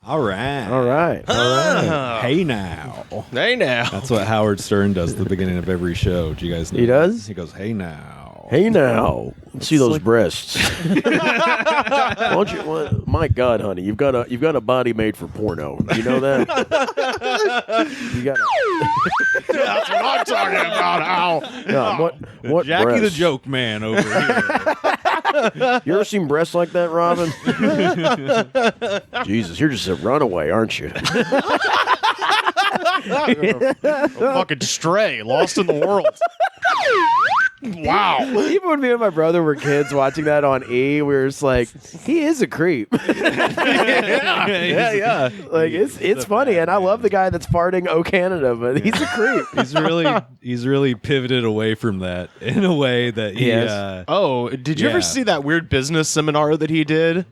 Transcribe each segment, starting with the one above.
All right. Hey now. Hey now. That's what Howard Stern does at the beginning of every show. Do you guys know? He does? He goes, hey now. Hey now, see those breasts. Why don't you? Well, my God, honey, you've got a body made for porno. You know that? You got. That's what I'm talking about, Al. God, what Jackie breasts? the Joke Man over here. You ever seen breasts like that, Robin? Jesus, you're just a runaway, aren't you? A fucking stray, lost in the world. Wow. Even when me and my brother were kids watching that on E, we were just like, he is a creep. yeah. Like it's funny, and I love the guy that's farting "Oh Canada," but he's a creep. He's really pivoted away from that in a way that he. Did you ever see that weird business seminar that he did?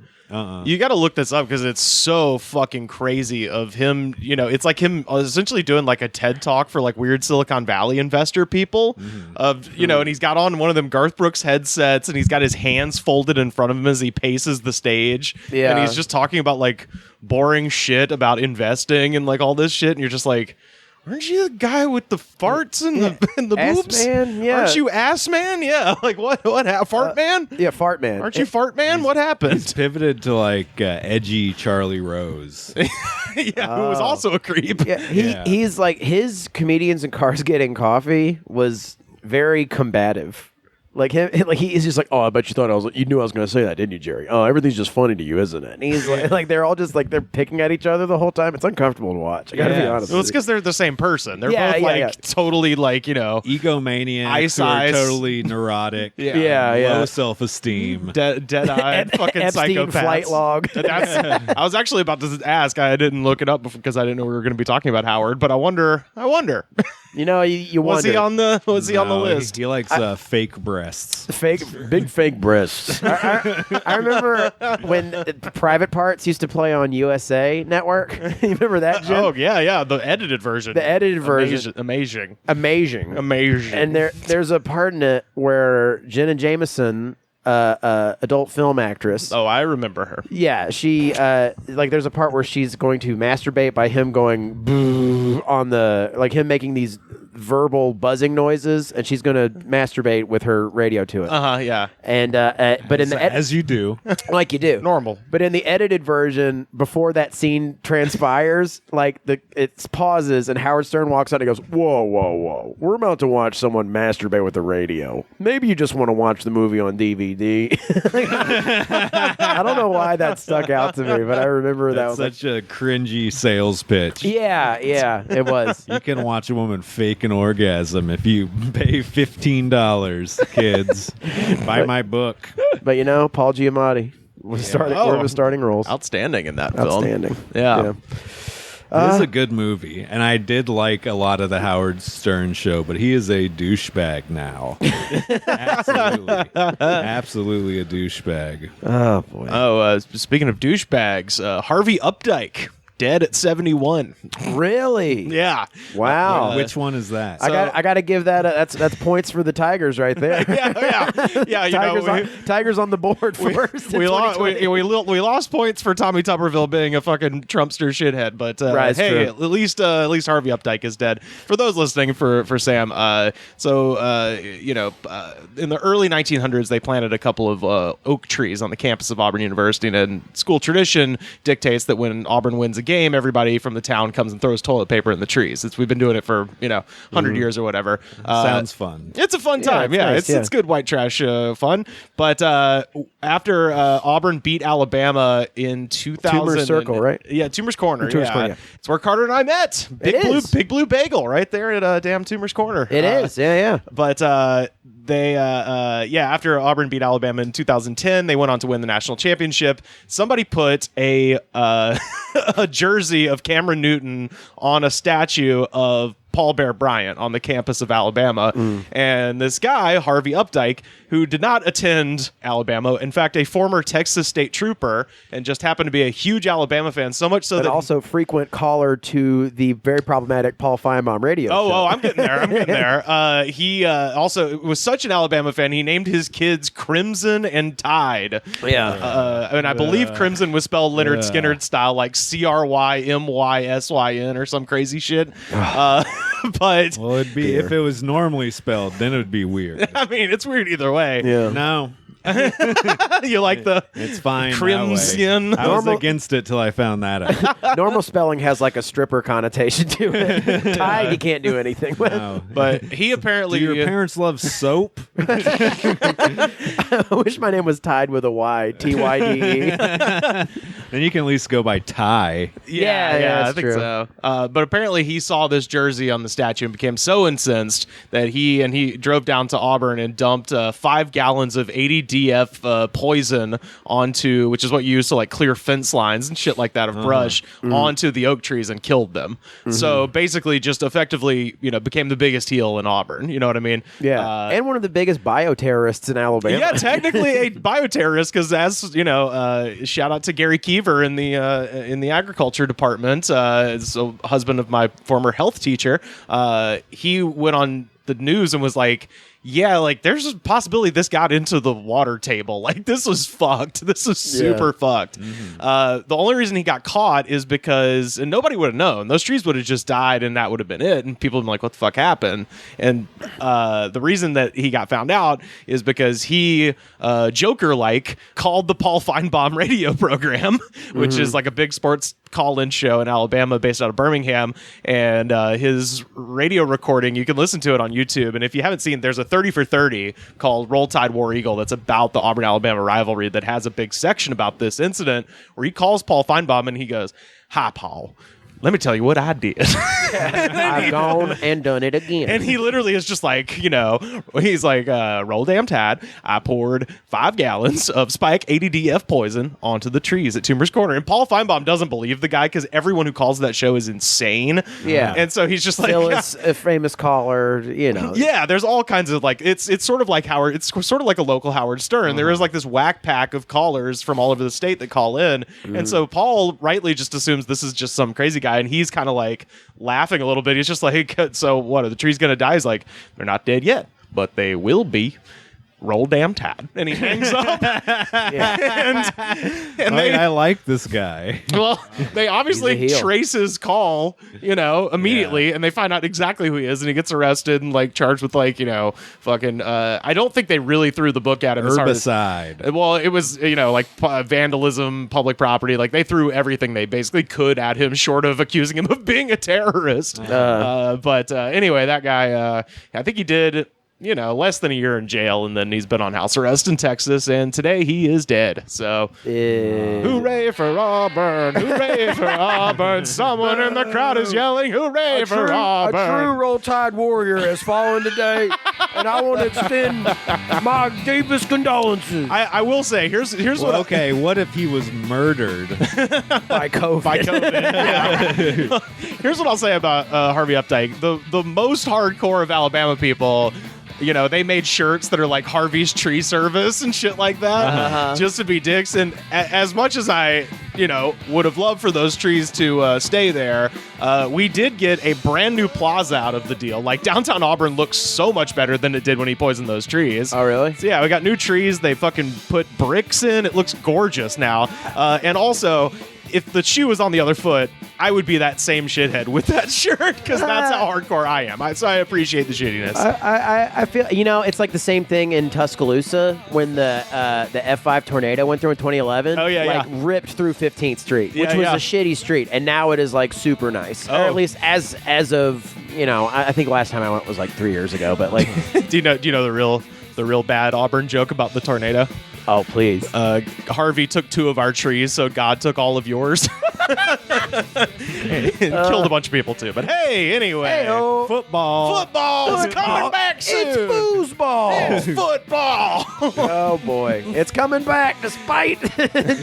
You got to look this up because it's so fucking crazy of him. You know, it's like him essentially doing like a TED talk for like weird Silicon Valley investor people and he's got on one of them Garth Brooks headsets and he's got his hands folded in front of him as he paces the stage. Yeah. And he's just talking about like boring shit about investing and like all this shit. And you're just like, aren't you the guy with the farts and the Ass boobs? man? Yeah. Aren't you ass man? Yeah. Like what fart man? Yeah, fart man. Aren't you fart man? What happened? He's pivoted to like edgy Charlie Rose. Who was also a creep. Yeah, he's like his comedians in cars getting coffee was very combative. Like him, like he's just like, oh, I bet you knew I was going to say that, didn't you, Jerry? Oh, everything's just funny to you, isn't it? And he's like they're all just like they're picking at each other the whole time. It's uncomfortable to watch. I got to be honest. Well, it's because they're the same person. They're both totally like egomaniacs who are totally neurotic. Low self-esteem. Dead-eyed fucking Epstein psychopaths. flight log. I was actually about to ask. I didn't look it up because I didn't know we were going to be talking about Howard. But I wonder. You know, you Was he wonder. on the list? He likes fake breasts. Big fake breasts. I remember when Private Parts used to play on USA Network. You remember that, Jim? Oh yeah, the edited version. The edited version. Amazing. And there's a part in it where Jenna Jameson, adult film actress. Oh, I remember her. Yeah, she there's a part where she's going to masturbate by him going boo on him making these verbal buzzing noises, and she's going to masturbate with her radio to it. Yeah. And but As you do. like you do, normal. But in the edited version, before that scene transpires, it pauses, and Howard Stern walks out and goes, "Whoa! We're about to watch someone masturbate with the radio. Maybe you just want to watch the movie on DVD." I don't know why that stuck out to me, but I remember that was such a cringy sales pitch. Yeah, it was. You can watch a woman fake an orgasm if you pay $15, kids. Buy my book. But Paul Giamatti was starting. One of his starting roles. Outstanding in that film. Outstanding. Yeah. It is a good movie, and I did like a lot of the Howard Stern show, but he is a douchebag now. Absolutely a douchebag. Oh, boy. Oh, speaking of douchebags, Harvey Updike. Dead at 71. Really? Yeah. Wow. Which one is that? I got to give that. That's points for the Tigers right there. Yeah. Tigers on the board first. We lost points for Tommy Tuberville being a fucking Trumpster shithead, but hey, at least Harvey Updike is dead. For those listening, for Sam, in the early 1900s, they planted a couple of oak trees on the campus of Auburn University, and school tradition dictates that when Auburn wins a game, everybody from the town comes and throws toilet paper in the trees. We've been doing it for 100 years or whatever. Sounds fun. It's a fun time. It's good white trash fun. But after Auburn beat Alabama in 2000, Toomer's Circle, right? Yeah, Toomer's Corner. Toomer's Corner, yeah. It's where Carter and I met. Big Blue Bagel right there at damn Toomer's Corner. It is. Yeah. But they after Auburn beat Alabama in 2010, they went on to win the national championship. Somebody put a jersey of Cameron Newton on a statue of Paul Bear Bryant on the campus of Alabama. And this guy, Harvey Updike, who did not attend Alabama, in fact, a former Texas state trooper, and just happened to be a huge Alabama fan, so much so but that also frequent caller to the very problematic Paul Feinbaum radio show. Oh, I'm getting there. He also was such an Alabama fan, he named his kids Crimson and Tide. Yeah. And I believe Crimson was spelled Leonard Skinner style, like CRYMYSYN or some crazy shit. But well, it'd be if it was normally spelled, then it would be weird. I mean, it's weird either way. Yeah. No, You like the it's fine. Crimson? That way. I was against it till I found that out. Normal spelling has like a stripper connotation to it. Tide, you can't do anything with. No. But he apparently... Do your parents love soap? I wish my name was Tide with a Y. Tyde. Then you can at least go by Ty. Yeah, I that's think true. so. But apparently he saw this jersey on the statue and became so incensed that he drove down to Auburn and dumped 5 gallons of 80 DF poison onto, which is what you use to like clear fence lines and shit like that of brush, onto the oak trees and killed them. So basically just effectively, became the biggest heel in Auburn. You know what I mean? Yeah. And one of the biggest bioterrorists in Alabama. Yeah, technically a bioterrorist, because as you know, shout out to Gary Keever in the agriculture department, so husband of my former health teacher. He went on the news and was like, yeah, like there's a possibility this got into the water table. Like this was fucked. This was super fucked. The only reason he got caught is because, and nobody would have known, those trees would have just died and that would have been it. And people would be like, what the fuck happened? And the reason that he got found out is because he, Joker-like, called the Paul Feinbaum radio program, which is like a big sports call-in show in Alabama based out of Birmingham. And his radio recording, you can listen to it on YouTube. And if you haven't seen, there's a 30 for 30 called Roll Tide War Eagle that's about the Auburn-Alabama rivalry that has a big section about this incident where he calls Paul Feinbaum and he goes, "Hi, Paul. Let me tell you what I did." I've gone and done it again. And he literally is just like, he's like, roll damn Tide. I poured 5 gallons of Spike 80DF poison onto the trees at Toomer's Corner. And Paul Feinbaum doesn't believe the guy because everyone who calls that show is insane. Yeah. And so he's just like, Phyllis, a famous caller, Yeah, there's all kinds of like, it's sort of like Howard, it's sort of like a local Howard Stern. There is like this whack pack of callers from all over the state that call in. And so Paul rightly just assumes this is just some crazy guy. And he's kind of like laughing a little bit. He's just like, so what? Are the trees going to die? He's like, they're not dead yet, but they will be. Roll damn Tide. And he hangs up. and I like this guy. Well, they obviously He's a heel. trace his call, immediately, and they find out exactly who he is, and he gets arrested and like charged with like, fucking. I don't think they really threw the book at him. Herbicide. Well, it was like vandalism, public property. Like they threw everything they basically could at him, short of accusing him of being a terrorist. But anyway, that guy, I think he did. Less than a year in jail, and then he's been on house arrest in Texas, and today he is dead. So, hooray for Auburn! Hooray for Auburn! Someone in the crowd is yelling, hooray for Auburn! A true Roll Tide warrior has fallen today, and I want to extend my deepest condolences. I will say, here's what. Okay, what if he was murdered? By COVID. By COVID. Yeah. Here's what I'll say about Harvey Updike. The most hardcore of Alabama people, they made shirts that are like Harvey's Tree Service and shit like that, just to be dicks. And as much as I, would have loved for those trees to stay there, we did get a brand new plaza out of the deal. Like downtown Auburn looks so much better than it did when he poisoned those trees. Oh, really? So, yeah, we got new trees. They fucking put bricks in. It looks gorgeous now. And also, if the shoe was on the other foot, I would be that same shithead with that shirt because that's how hardcore I am. So I appreciate the shittiness. I feel, it's like the same thing in Tuscaloosa when the F5 tornado went through in 2011. Oh, yeah, ripped through 15th Street, which Yeah, was yeah. a shitty street, and now it is like super nice. Or Oh. at least as of, I think last time I went was like 3 years ago, but like, Do you know the real bad Auburn joke about the tornado? oh, please. Harvey took 2 of our trees, so God took all of yours. Killed a bunch of people too. But hey, anyway, football is coming back soon. It's foosball. It's football. Oh boy, it's coming back despite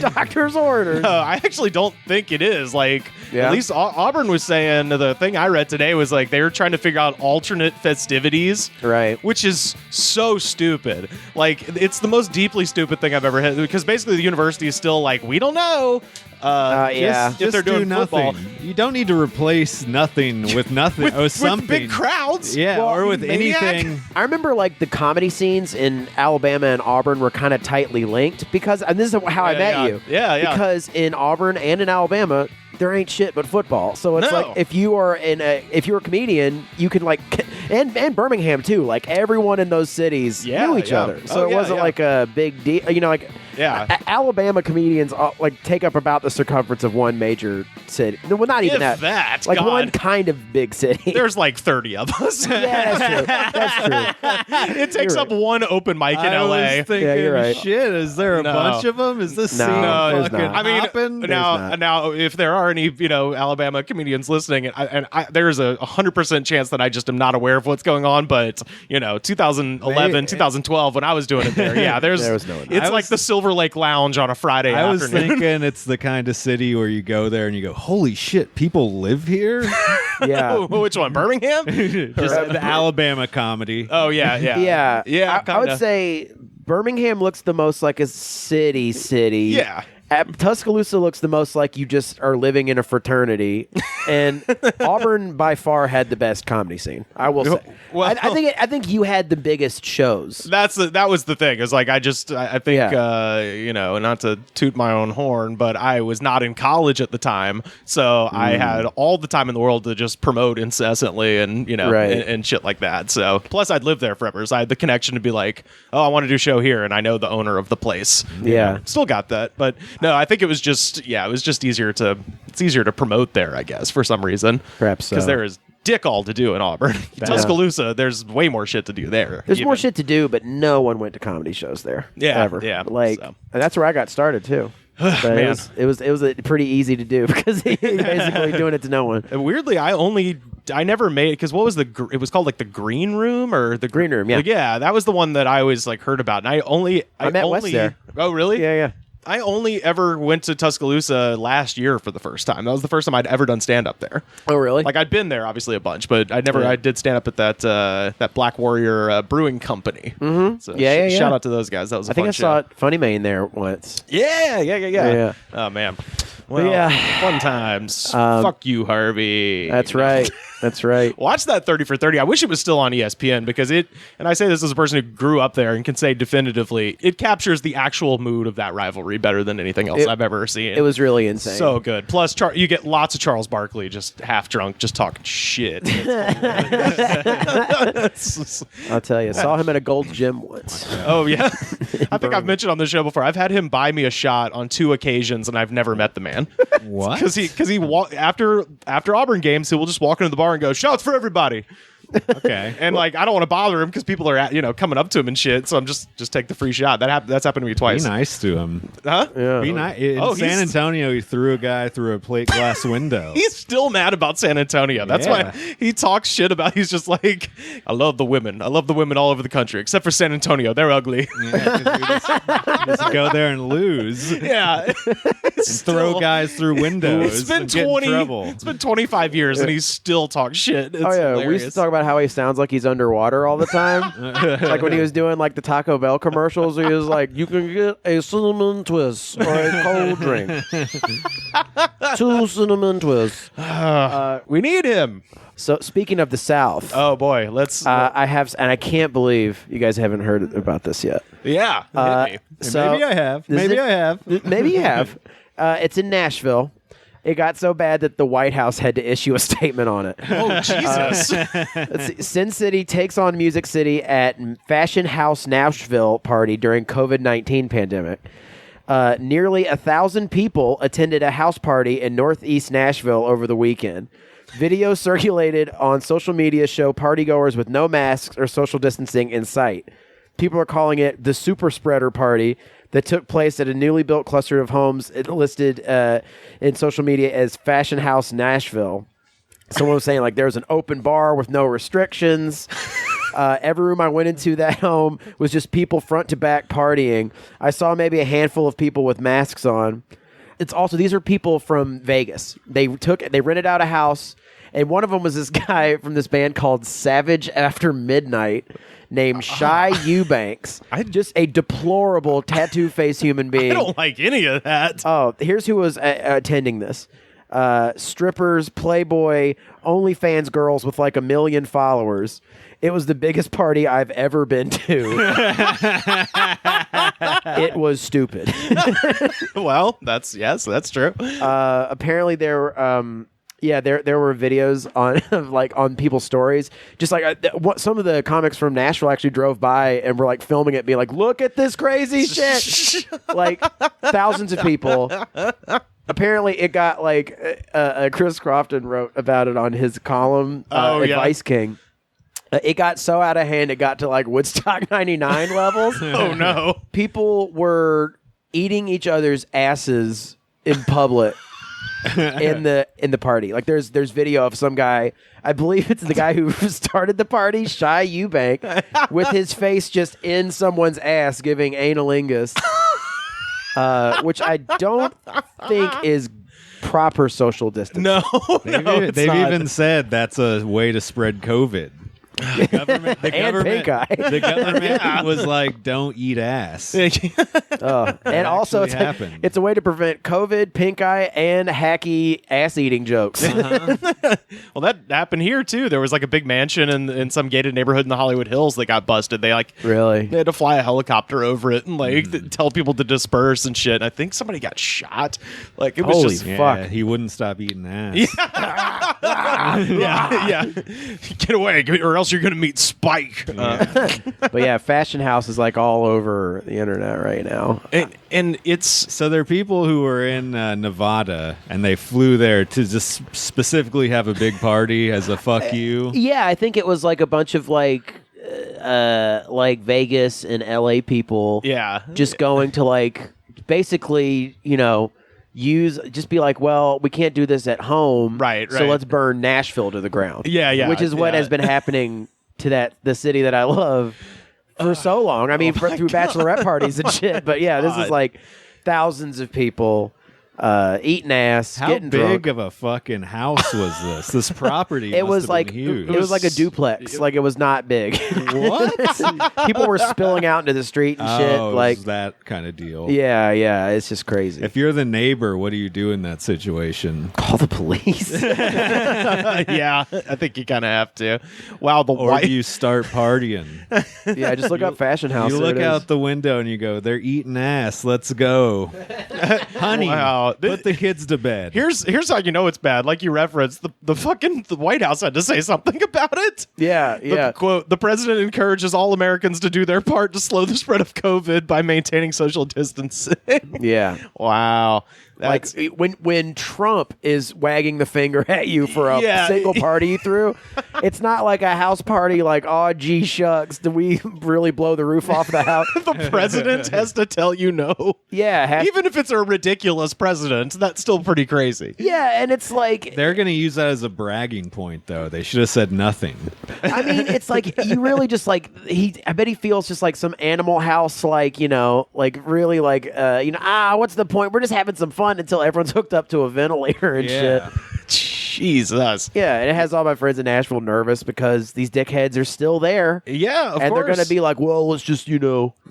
doctor's orders. I actually don't think it is. Like, at least Auburn was saying, the thing I read today was like they were trying to figure out alternate festivities, right? Which is so stupid. Like, it's the most deeply stupid thing I've ever had, because basically the university is still like, we don't know. Yeah, if they're doing football. You don't need to replace nothing with nothing or something. With big crowds. Yeah, Well, or with maniac. anything. I remember like the comedy scenes in Alabama and Auburn were kind of tightly linked because, and this is how I met you. Yeah. Because in Auburn and in Alabama, there ain't shit but football. So it's like if you're a comedian, you can like, and Birmingham too. Like everyone in those cities knew each other. So it wasn't like a big deal. You know, like Alabama comedians like take up about the circumference of one major city. Well, not even that. Like one kind of big city. There's like 30 of us. Yeah, that's true. It takes up one open mic in LA. I was thinking, you're right. shit, is there a bunch of them? Is this scene fucking I mean, hopping? now, if there are any, Alabama comedians listening, and there's a 100% chance that I just am not aware of what's going on, but 2011, 2012, when I was doing it there, there was no. It's like the Silver Lake Lounge on a Friday afternoon. I was thinking it's the kind of city where you go there and you go, holy shit, people live here? Yeah. Which one, Birmingham? Just the Alabama comedy. Oh, yeah. I would say Birmingham looks the most like a city. Yeah. Tuscaloosa looks the most like you just are living in a fraternity, and Auburn by far had the best comedy scene. I will say. Well, I think you had the biggest shows. That was the thing. It's like I think not to toot my own horn, but I was not in college at the time, so I had all the time in the world to just promote incessantly and and shit like that. So plus I'd lived there forever, so I had the connection to be like, oh, I want to do a show here, and I know the owner of the place. Yeah, still got that, but. No, I think it was just easier to promote there, I guess, for some reason. Perhaps so. Because there is dick all to do in Auburn. Tuscaloosa, there's way more shit to do there. There's more shit to do, but no one went to comedy shows there. Yeah, ever. Yeah, and that's where I got started too. But Man. it was pretty easy to do because you're basically doing it to no one. And weirdly, I never made, because what was it was called like the Green Room or the Green Room, yeah. Like, yeah, that was the one that I always like heard about. And I met Wes there. Oh, really? Yeah. I only ever went to Tuscaloosa last year for the first time. That was the first time I'd ever done stand-up there. Oh, really? Like, I'd been there, obviously, a bunch, but I did stand-up at that Black Warrior Brewing Company. Mm-hmm. So shout out to those guys. That was a fun show. I saw Funny Mane there once. Yeah. Oh, man. Well, fun times. Fuck you, Harvey. That's right. That's right. Watch that 30 for 30. I wish it was still on ESPN because and I say this as a person who grew up there and can say definitively, it captures the actual mood of that rivalry better than anything else I've ever seen. It was really insane. So good. Plus, you get lots of Charles Barkley just half drunk, just talking shit. I'll tell you. Saw him at a Gold's Gym once. Oh, yeah? I think I've mentioned on the show before, I've had him buy me a shot on 2 occasions and I've never met the man. What? Because after Auburn games, he will just walk into the bar and go, shots for everybody. Okay. And like, I don't want to bother him because people are coming up to him and shit. So I'm just take the free shot. That's happened to me twice. Be nice to him. Huh? Yeah. Be nice. In San Antonio, he threw a guy through a plate glass window. He's still mad about San Antonio. That's why he talks shit about. He's just like, I love the women. I love the women all over the country, except for San Antonio. They're ugly. Yeah, just go there and lose. Yeah. And throw guys through windows. It's been and get in trouble. It's been 25 years and he still talks shit. It's hilarious. We used to talk about how he sounds like he's underwater all the time. Like when he was doing like the Taco Bell commercials, he was like, "You can get a cinnamon twist or a cold drink, 2 cinnamon twists." We need him. So speaking of the South, Oh boy, let's. I have, and I can't believe you guys haven't heard about this yet. Yeah. Hit me. So Maybe I have. Maybe I have. Maybe you have. It's in Nashville. It got so bad that the White House had to issue a statement on it. Oh, Jesus. Let's see. Sin City takes on Music City at Fashion House Nashville party during COVID-19 pandemic. Nearly 1,000 people attended a house party in Northeast Nashville over the weekend. Videos circulated on social media show partygoers with no masks or social distancing in sight. People are calling it the super spreader party that took place at a newly built cluster of homes listed in social media as Fashion House Nashville. Someone was saying, like, there was an open bar with no restrictions. Every room I went into that home was just people front to back partying. I saw maybe a handful of people with masks on. It's also, these are people from Vegas. They rented out a house, and one of them was this guy from this band called Savage After Midnight named Shy Eubanks. Just a deplorable tattoo-faced human being. I don't like any of that. Oh, here's who was attending this. Strippers, Playboy, OnlyFans girls with like 1 million followers. It was the biggest party I've ever been to. It was stupid. Well, that's true. Apparently there were there were videos on people's stories. Just like some of the comics from Nashville actually drove by and were like filming it, being like, "Look at this crazy shit!" Like thousands of people. Apparently, it got like Chris Crofton wrote about it on his column, Advice King. It got so out of hand, it got to like Woodstock 99 levels. Oh no! People were eating each other's asses in public in the party. Like there's video of some guy. I believe it's the guy who started the party, Shy Eubank, with his face just in someone's ass, giving analingus. Which I don't think is proper social distancing. No, they've even said that's a way to spread COVID. The government, the government was like, "Don't eat ass." And also, it's a way to prevent COVID, pink eye, and hacky ass-eating jokes. Well, that happened here too. There was like a big mansion in some gated neighborhood in the Hollywood Hills that got busted. They they had to fly a helicopter over it and like tell people to disperse and shit. And I think somebody got shot. Like it was Holy just fuck. He wouldn't stop eating ass. yeah. Get away, or else you're gonna meet Spike. But yeah, Fashion House is like all over the internet right now. And it's so there are people who are in Nevada and they flew there to just specifically have a big party as a fuck you. Yeah, I think it was like a bunch of like Vegas and LA people. Yeah, just going to like basically, just be like, well, we can't do this at home, right? So let's burn Nashville to the ground. Yeah, which is what has been happening to the city that I love for so long. I mean, through bachelorette parties and shit. But yeah, this is like thousands of people eating ass, getting drunk. How big of a fucking house was this? This property it was must have like been huge. It was like a duplex. Like it was not big. What? People were spilling out into the street and shit. Like that kind of deal. Yeah. It's just crazy. If you're the neighbor, what do you do in that situation? Call the police. Yeah, I think you kind of have to. Wow, or do you start partying? Yeah, just look up Fashion House. You look out the window and you go, "They're eating ass. Let's go, honey." Wow. Put the kids to bed. Here's how you know it's bad. Like you referenced, the White House had to say something about it. Yeah. Quote, the president encourages all Americans to do their part to slow the spread of COVID by maintaining social distancing. Yeah. Wow. Like when Trump is wagging the finger at you for a single party you threw, it's not like a house party like, oh, gee shucks, did we really blow the roof off the house? The president has to tell you no. Yeah. Even if it's a ridiculous president, that's still pretty crazy. Yeah, and it's like... They're going to use that as a bragging point, though. They should have said nothing. I mean, it's like, you really just like, I bet he feels just like some Animal House, like, really like, what's the point? We're just having some fun until everyone's hooked up to a ventilator and shit. Jesus. Yeah, and it has all my friends in Nashville nervous because these dickheads are still there. Yeah, of course. And they're going to be like, well, let's just,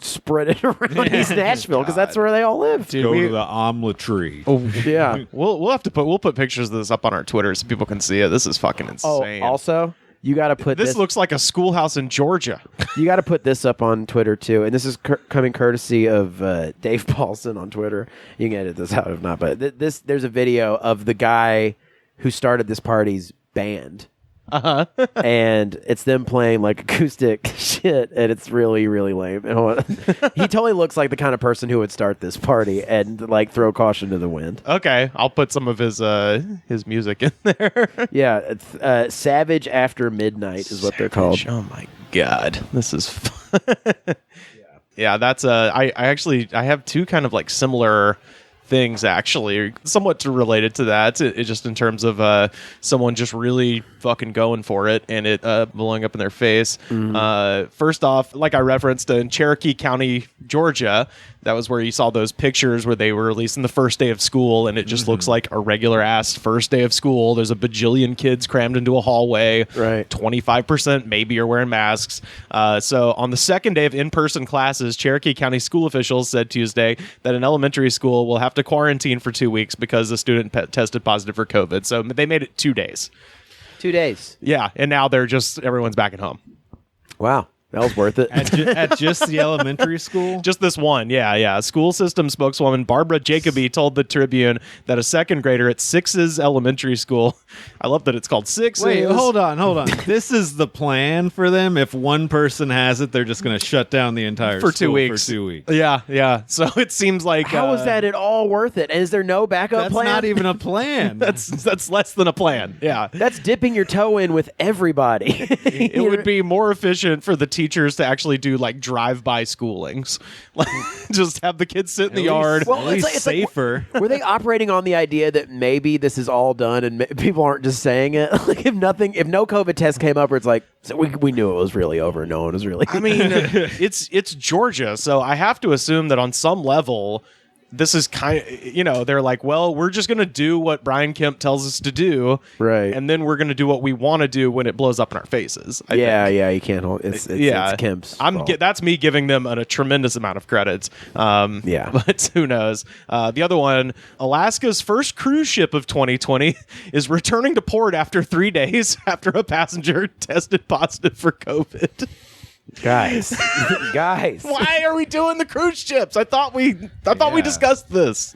spread it around East Nashville because that's where they all live. Dude, go to the omelet tree. Oh, yeah. We'll put pictures of this up on our Twitter so people can see it. This is fucking insane. Oh, also... You got to put this looks like a schoolhouse in Georgia. You got to put this up on Twitter too, and this is coming courtesy of Dave Paulson on Twitter. You can edit this out if not, but there's a video of the guy who started this party's band. and it's them playing like acoustic shit, and it's really, really lame. He totally looks like the kind of person who would start this party and like throw caution to the wind. Okay, I'll put some of his music in there. Yeah, it's Savage After Midnight is what they're called. Oh my god, this is fun. Yeah, that's I have two kind of like similar things actually, somewhat related to that. It just in terms of someone just really fucking going for it and it blowing up in their face. First off, like I referenced in Cherokee County, Georgia, that was where you saw those pictures where they were releasing the first day of school, and it just looks like a regular ass first day of school. There's a bajillion kids crammed into a hallway. Right. 25% maybe are wearing masks. So on the second day of in-person classes, Cherokee County school officials said Tuesday that an elementary school will have to quarantine for 2 weeks because the student tested positive for COVID. So they made it 2 days. 2 days. Yeah, and now everyone's back at home. Wow. That was worth it. At just the elementary school? Just this one, yeah. School system spokeswoman Barbara Jacoby told the Tribune that a second grader at Sixes Elementary School, I love that it's called Sixes. Wait, hold on. This is the plan for them? If one person has it, they're just going to shut down the entire for school 2 weeks. For 2 weeks. Yeah. So it seems like... How is that at all worth it? And is there no backup plan? That's not even a plan. That's less than a plan, yeah. That's dipping your toe in with everybody. It would be more efficient for the teachers to actually do like drive-by schoolings. Like, just have the kids sit in the yard. Well, At least it's like, safer. were they operating on the idea that maybe this is all done and people aren't just saying it? Like if no COVID test came up, where it's like, so we knew it was really over. No one was really. I mean, it's Georgia, so I have to assume that on some level, this is kind of, they're like, well, we're just going to do what Brian Kemp tells us to do. Right. And then we're going to do what we want to do when it blows up in our faces. I think. You can't hold it's Kemp's fault. That's me giving them a tremendous amount of credits. But who knows? The other one, Alaska's first cruise ship of 2020 is returning to port after 3 days after a passenger tested positive for COVID. Guys, why are we doing the cruise ships? I thought we discussed this.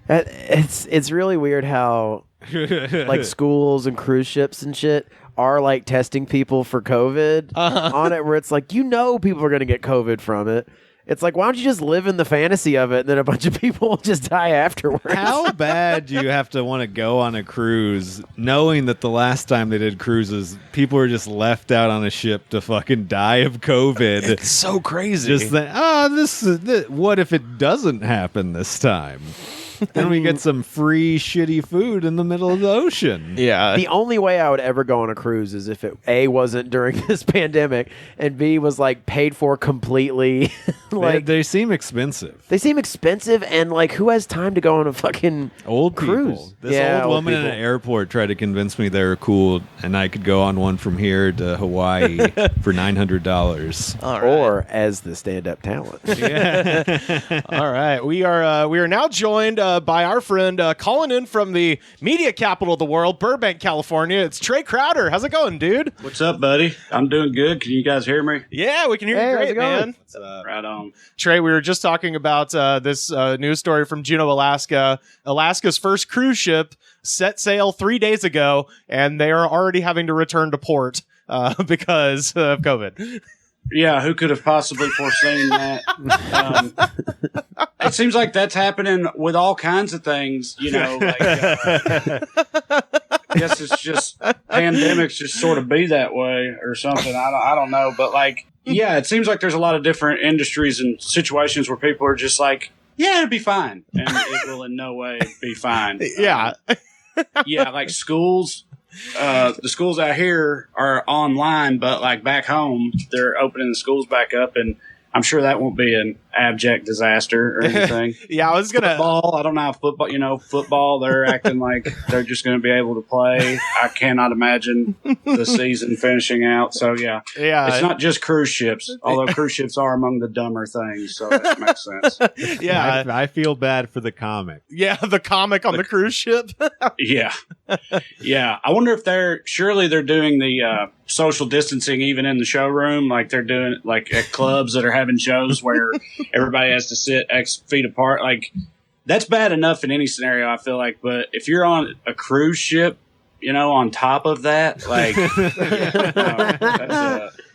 It's really weird how like schools and cruise ships and shit are like testing people for COVID on it, where it's like people are going to get COVID from it. It's like, why don't you just live in the fantasy of it, and then a bunch of people will just die afterwards? How bad do you have to want to go on a cruise, knowing that the last time they did cruises, people were just left out on a ship to fucking die of COVID? It's so crazy. Just that, what if it doesn't happen this time? Then we get some free shitty food in the middle of the ocean. Yeah. The only way I would ever go on a cruise is if it A, wasn't during this pandemic, and B, was like paid for completely. Like they seem expensive. They seem expensive, and like who has time to go on a fucking old cruise? People. This old woman in an airport tried to convince me they were cool, and I could go on one from here to Hawaii for $900. All right. Or as the stand-up talent. Yeah. All right. We are now joined by our friend calling in from the media capital of the world, Burbank, California. It's Trae Crowder. How's it going, dude? What's up, buddy? I'm doing good. Can you guys hear me? Yeah, we can hear you how's great, it going? man. What's up? Right on. Trae, we were just talking about this news story from Juneau, Alaska. Alaska's first cruise ship set sail 3 days ago, and they are already having to return to port because of COVID. Yeah, who could have possibly foreseen that? It seems like that's happening with all kinds of things, like, I guess it's just pandemics just sort of be that way or something. I don't know. But yeah, it seems like there's a lot of different industries and situations where people are just like, yeah, it'll be fine. And it will in no way be fine. Yeah. Yeah, like schools. The schools out here are online, but like back home, they're opening the schools back up, and I'm sure that won't be an abject disaster or anything. Yeah, I was gonna football. I don't know how football. They're acting like they're just going to be able to play. I cannot imagine the season finishing out. So yeah, it's not just cruise ships, although cruise ships are among the dumber things. So that makes sense. Yeah, I feel bad for the comic. Yeah, the comic on the cruise ship. Yeah. I wonder if they're doing the social distancing even in the showroom, like they're doing like at clubs that are having shows where everybody has to sit X feet apart. Like that's bad enough in any scenario, I feel like. But if you're on a cruise ship, on top of that, like,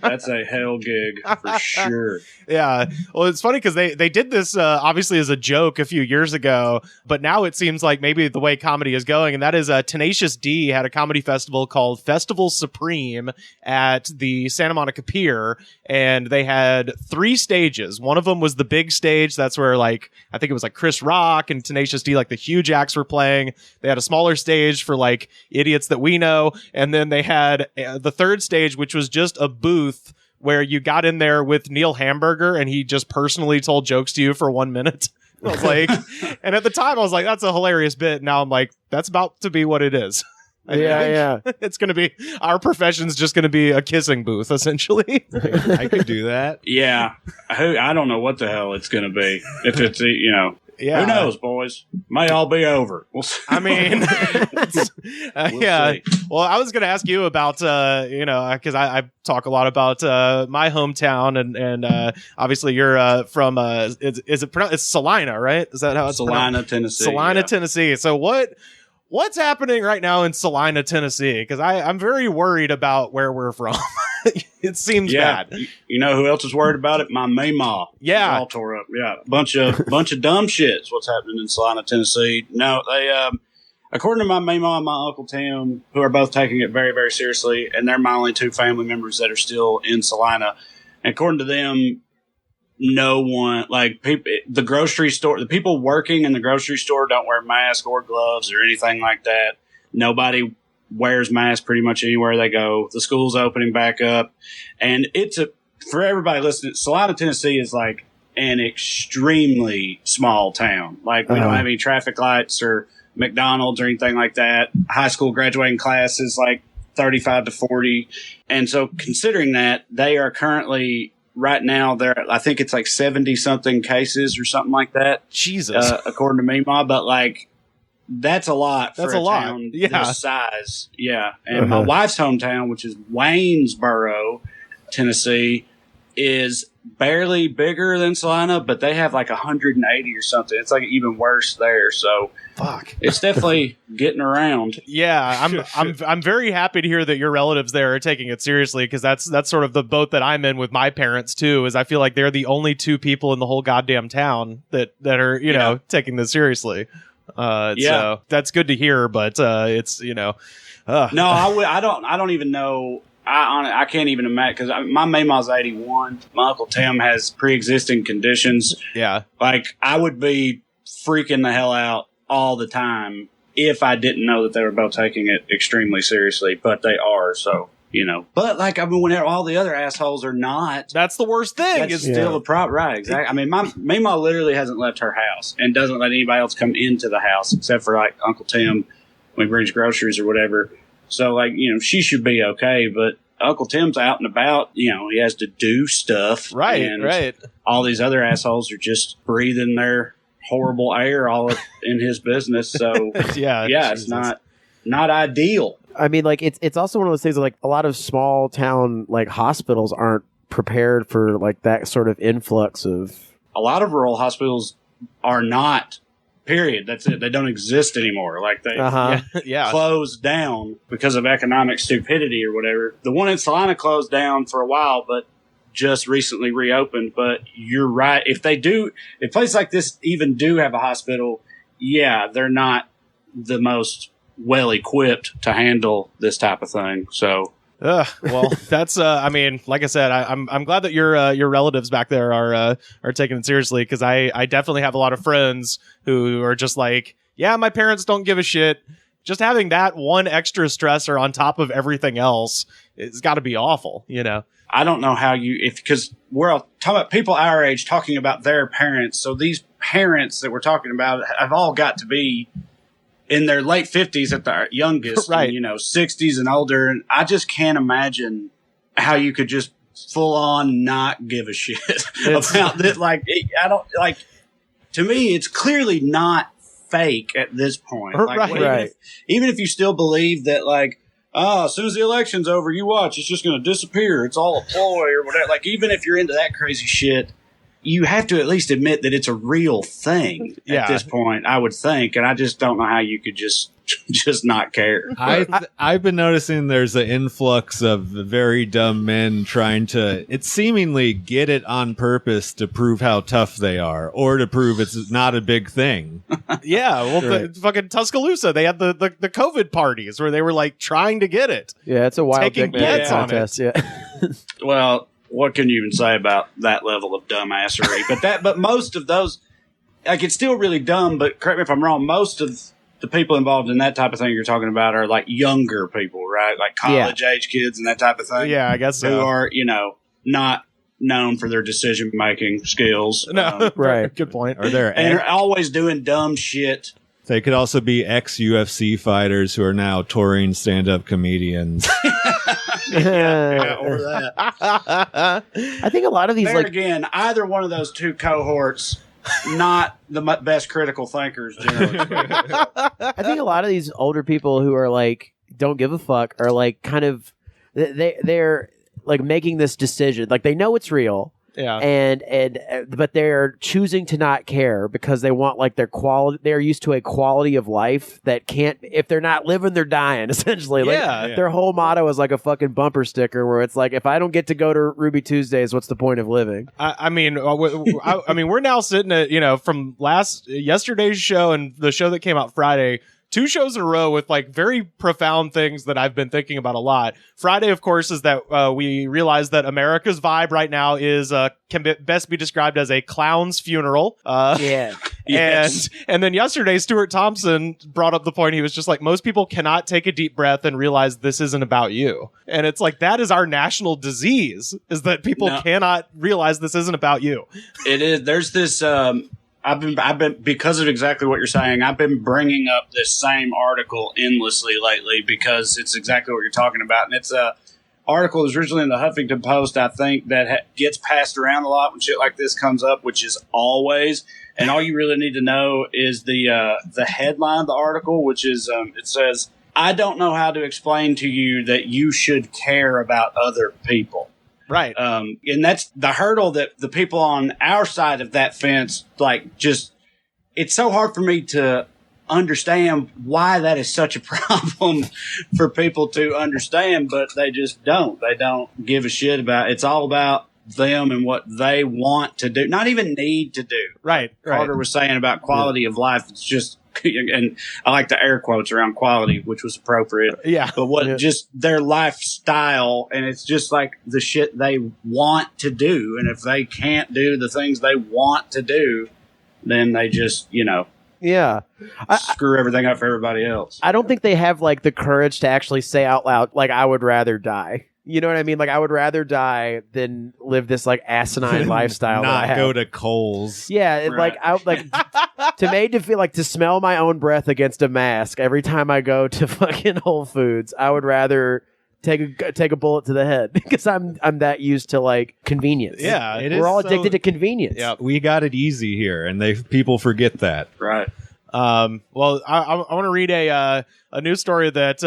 that's a hell gig for sure. Yeah. Well, it's funny because they did this obviously as a joke a few years ago, but now it seems like maybe the way comedy is going, and that is Tenacious D had a comedy festival called Festival Supreme at the Santa Monica Pier, and they had 3 stages. One of them was the big stage. That's where, like, I think it was like Chris Rock and Tenacious D, like the huge acts were playing. They had a smaller stage for like idiots that we know, and then they had the third stage, which was just a booth where you got in there with Neil Hamburger and he just personally told jokes to you for 1 minute. I was like, and at the time I was like, that's a hilarious bit. Now I'm like, that's about to be what it is. Yeah. It's going to be, our profession's just going to be a kissing booth, essentially. I could do that. Yeah. I don't know what the hell it's going to be. If it's, Yeah. Who knows, boys? May all be over. We'll see. I mean, yeah. see. Well, I was going to ask you about, because I talk a lot about my hometown, and obviously you're from, it's Salina, right? Is that how it's pronounced? Salina, Tennessee. Salina, yeah. Tennessee. So what's happening right now in Salina, Tennessee? Because I'm very worried about where we're from. It seems bad. You know who else is worried about it? My Meemaw. Yeah. All tore up. Yeah. Bunch of dumb shits. What's happening in Salina, Tennessee? No, they, according to my Meemaw and my Uncle Tim, who are both taking it very, very seriously, and they're my only 2 family members that are still in Salina. And according to them, no one, like the grocery store, the people working in the grocery store don't wear masks or gloves or anything like that. Nobody wears masks pretty much anywhere they go. The school's opening back up, and for everybody listening, Salina, Tennessee is like an extremely small town. Like we don't have any traffic lights or McDonald's or anything like that. High school graduating class is like 35 to 40. And so considering that, they are currently right now I think it's like 70 something cases or something like that. Jesus. According to Meemaw, but like, that's a lot for a town this size. Yeah. And my wife's hometown, which is Waynesboro, Tennessee, is barely bigger than Salina, but they have like 180 or something. It's like even worse there. So fuck, it's definitely getting around. Yeah, I'm very happy to hear that your relatives there are taking it seriously, because that's sort of the boat that I'm in with my parents too. Is I feel like they're the only 2 people in the whole goddamn town that are know taking this seriously. So that's good to hear, but it's no, I don't even know. I can't even imagine, because my Meemaw's 81. My Uncle Tim has pre-existing conditions. Yeah, like I would be freaking the hell out all the time if I didn't know that they were both taking it extremely seriously, but they are. So but like, I mean, whenever all the other assholes are not, that's the worst thing. That's still a problem, right? Exactly. I mean, my Meemaw literally hasn't left her house and doesn't let anybody else come into the house except for like Uncle Tim when he brings groceries or whatever. So like, she should be okay, but Uncle Tim's out and about, he has to do stuff. Right. And right. all these other assholes are just breathing their horrible air all up in his business. So yeah, it's not ideal. I mean, like it's also one of those things that, like, a lot of small town like hospitals aren't prepared for like that sort of influx of. A lot of rural hospitals are not. Period. That's it. They don't exist anymore. Like they closed down because of economic stupidity or whatever. The one in Salina closed down for a while, but just recently reopened. But you're right. If places like this even do have a hospital, they're not the most well equipped to handle this type of thing. So, well, that's I mean, like I said, I'm glad that your relatives back there are taking it seriously, because I definitely have a lot of friends who are just like, yeah, my parents don't give a shit. Just having that one extra stressor on top of everything else, it's got to be awful, I don't know how because we're all talking about people our age talking about their parents. So these parents that we're talking about have all got to be in their late 50s at the youngest, right? And, 60s and older. And I just can't imagine how you could just full on not give a shit about this. Like, I don't like. To me, it's clearly not fake at this point. Like, right. Even if you still believe that, like, as soon as the election's over, you watch, it's just going to disappear. It's all a ploy or whatever. Like, even if you're into that crazy shit, you have to at least admit that it's a real thing at this point, I would think. And I just don't know how you could just just not care. I've been noticing there's an influx of very dumb men trying to, it's seemingly get it on purpose to prove how tough they are or to prove it's not a big thing. Yeah, well, Right. the fucking Tuscaloosa, they had the COVID parties where they were like trying to get it. Yeah, it's a wild Taking dick man bets on contest. Yeah. Well, what can you even say about that level of dumbassery? But most of those, like, it's still really dumb. But correct me if I'm wrong. Most of the people involved in that type of thing you're talking about are like younger people, right? Like college age kids and that type of thing. Yeah, I guess so. Who are, not known for their decision making skills. No, Right. Good point. Are there And are always doing dumb shit. They could also be ex-UFC fighters who are now touring stand-up comedians. Or that. I think a lot of these There like again, either one of those two cohorts, not the best critical thinkers, generally speaking. I think a lot of these older people who are like don't give a fuck are like kind of they're like making this decision, like they know it's real, Yeah. and but they're choosing to not care because they want like their quality. They're used to a quality of life that can't. If they're not living, they're dying. Essentially, like, Yeah. their whole motto is like a fucking bumper sticker where it's like, if I don't get to go to Ruby Tuesdays, what's the point of living? I mean, we're now sitting at, from yesterday's show and the show that came out Friday, 2 shows in a row with like very profound things that I've been thinking about a lot. Friday, of course, is that we realized that America's vibe right now is best be described as a clown's funeral. Yeah. Yes. And then yesterday, Stuart Thompson brought up the point. He was just like, most people cannot take a deep breath and realize this isn't about you. And it's like, that is our national disease, is that people cannot realize this isn't about you. It is. There's this. I've been because of exactly what you're saying. I've been bringing up this same article endlessly lately because it's exactly what you're talking about, and it's a article that was originally in the Huffington Post, I think, that gets passed around a lot when shit like this comes up, which is always. And all you really need to know is the headline of the article, which is it says, "I don't know how to explain to you that you should care about other people." Right. And that's the hurdle that the people on our side of that fence, like, just, it's so hard for me to understand why that is such a problem for people to understand, but they just don't. They don't give a shit about it. It's all about them and what they want to do, not even need to do. Right. Carter was saying about quality of life. It's just, and I like the air quotes around quality, which was appropriate. Yeah. But just their lifestyle, and it's just like the shit they want to do. And if they can't do the things they want to do, then they just, Yeah. screw everything up for everybody else. I don't think they have like the courage to actually say out loud, like, I would rather die. You know what I mean? Like, I would rather die than live this like asinine lifestyle. that I Not have. go to Kohl's. Yeah, Right. to feel like to smell my own breath against a mask every time I go to fucking Whole Foods. I would rather take a bullet to the head because I'm that used to like convenience. Yeah. We're all addicted to convenience. Yeah. We got it easy here, and people forget that. Right. Well, I want to read a news story that,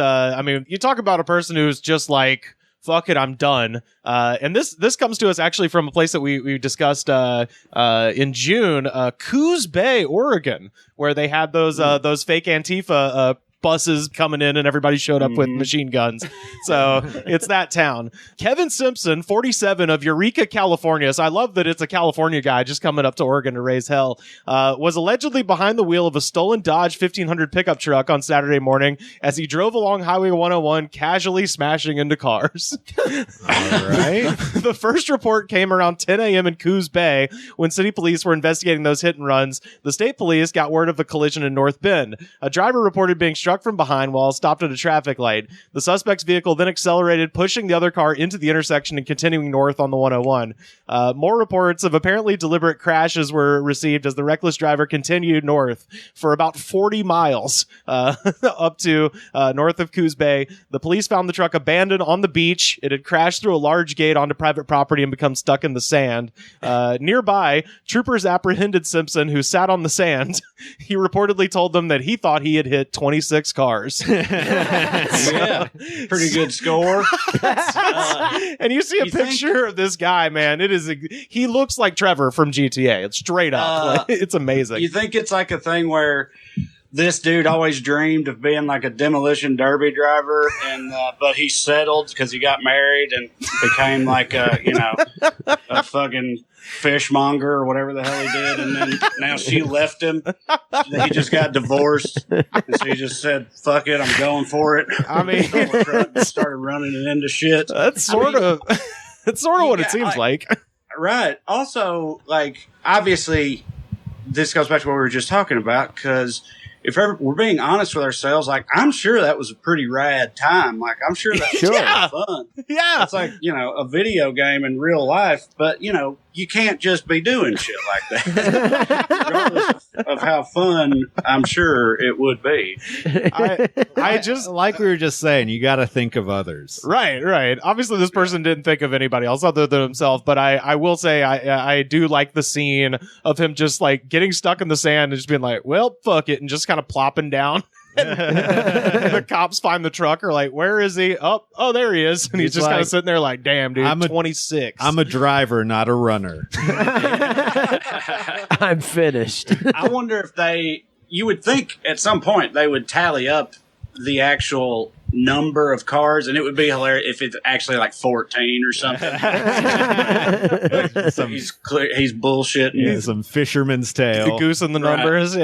you talk about a person who's just like, fuck it, I'm done. And this comes to us actually from a place that we discussed in June, Coos Bay, Oregon, where they had those fake Antifa buses coming in and everybody showed up with machine guns. So it's that town. Kevin Simpson, 47, of Eureka, California. So I love that it's a California guy just coming up to Oregon to raise hell. Was allegedly behind the wheel of a stolen Dodge 1500 pickup truck on Saturday morning as he drove along Highway 101, casually smashing into cars. All right. The first report came around 10 a.m. in Coos Bay when city police were investigating those hit and runs. The state police got word of the collision in North Bend. A driver reported being struck from behind while stopped at a traffic light. The suspect's vehicle then accelerated, pushing the other car into the intersection and continuing north on the 101. More reports of apparently deliberate crashes were received as the reckless driver continued north for about 40 miles up to north of Coos Bay. The police found the truck abandoned on the beach. It had crashed through a large gate onto private property and become stuck in the sand. Nearby, troopers apprehended Simpson, who sat on the sand. He reportedly told them that he thought he had hit 26 cars. Yeah. Pretty good score. And you see a picture of this guy, man. He looks like Trevor from GTA. It's straight up. It's amazing. You think it's like a thing where this dude always dreamed of being like a demolition derby driver, and but he settled because he got married and became like a fucking fishmonger or whatever the hell he did, and then now she left him. He just got divorced, and so he just said, "Fuck it, I'm going for it." I mean, started running it into shit. That's sort of what it seems like. Right. Also, like, obviously, this goes back to what we were just talking about, because if we're being honest with ourselves, like, I'm sure that was a pretty rad time. Like, I'm sure that was fun. Yeah. It's like, a video game in real life, but, you can't just be doing shit like that. Regardless of how fun I'm sure it would be. I just, like we were just saying, you got to think of others. Right. Obviously, this person didn't think of anybody else other than himself, but I will say I do like the scene of him just, like, getting stuck in the sand and just being like, well, fuck it, and just kind of plopping down. The cops find the truck, are like, where is he? Oh, there he is. And he's just kind of sitting there like, damn, dude, I'm 26. I'm a driver, not a runner. I'm finished. I wonder if you would think at some point they would tally up the actual number of cars, and it would be hilarious if it's actually like 14 or something. He's bullshitting. Yeah, some fisherman's tale. Goosing the numbers.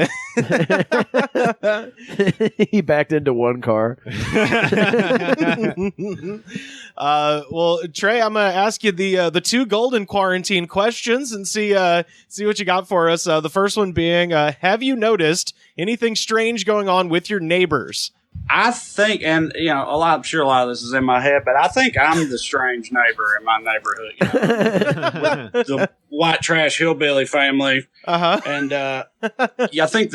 He backed into one car. Well, Trae, I'm gonna ask you the two golden quarantine questions and see what you got for us. The first one being, have you noticed anything strange going on with your neighbors? I think, and I'm sure a lot of this is in my head, but I think I'm the strange neighbor in my neighborhood. With the white trash hillbilly family, and I think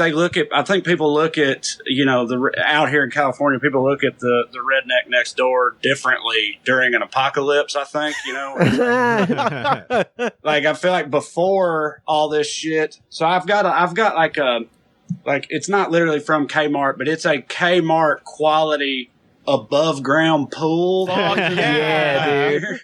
people look at out here in California, people look at the redneck next door differently during an apocalypse. I think like I feel like before all this shit. So I've got like a. Like, it's not literally from Kmart, but it's a Kmart quality above ground pool. Yeah, dude.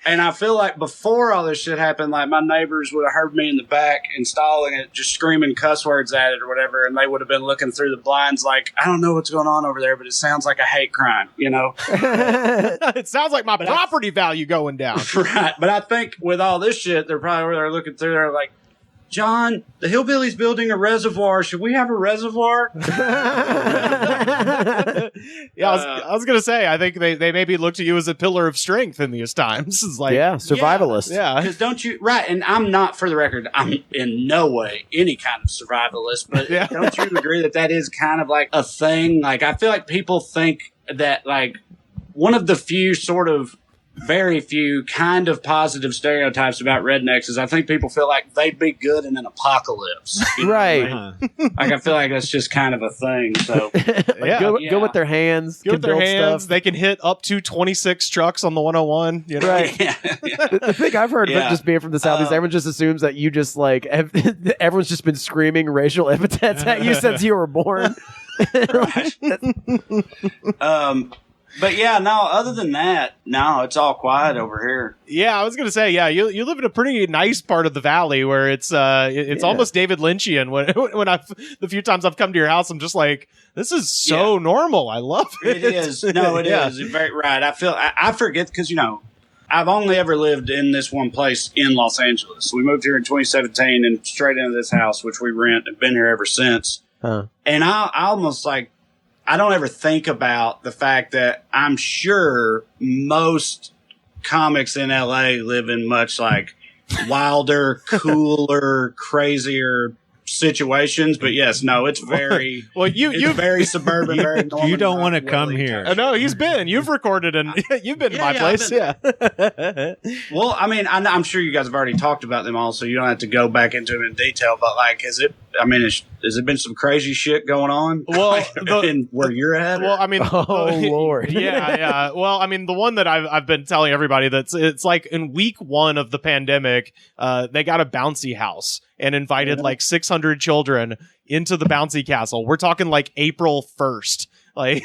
And I feel like before all this shit happened, like, my neighbors would have heard me in the back installing it, just screaming cuss words at it or whatever, and they would have been looking through the blinds like, I don't know what's going on over there, but it sounds like a hate crime, It sounds like my property value going down. Right. But I think with all this shit, they're probably over there looking through there like, John, the hillbilly's building a reservoir. Should we have a reservoir? I was going to say, I think they maybe look to you as a pillar of strength in these times. It's like, survivalist. Yeah. Because don't you, right, and I'm not, for the record, I'm in no way any kind of survivalist, but don't you agree that is kind of like a thing? Like, I feel like people think that, like, one of the few very few kind of positive stereotypes about rednecks is I think people feel like they'd be good in an apocalypse. Right. Like, I feel like that's just kind of a thing. So good with their hands. Good with their hands. Stuff. They can hit up to 26 trucks on the 101. Right. The thing I've heard about just being from the South is everyone just assumes that you just like everyone's just been screaming racial epithets at you since you were born. Right. But other than that, it's all quiet over here. Yeah, I was going to say, you live in a pretty nice part of the valley where it's almost David Lynchian. When the few times I've come to your house, I'm just like, this is so normal. I love it. It is. No, it is. Very right. I forget because, I've only ever lived in this one place in Los Angeles. We moved here in 2017 and straight into this house, which we rent, and been here ever since. And I almost like, I don't ever think about the fact that I'm sure most comics in LA live in much like wilder, cooler, crazier situations. But yes, no, it's very it's very suburban, very normal. You don't want to come here. No, you've recorded and you've been to my place. Yeah. Well, I mean, I'm sure you guys have already talked about them all, so you don't have to go back into them in detail. But like, has it been some crazy shit going on? Well, in where you're at? Well, I mean, Lord. Yeah. Well, I mean, the one that I've been telling everybody it's like in week 1 of the pandemic, they got a bouncy house and invited like 600 children into the bouncy castle. We're talking like April 1st. Like,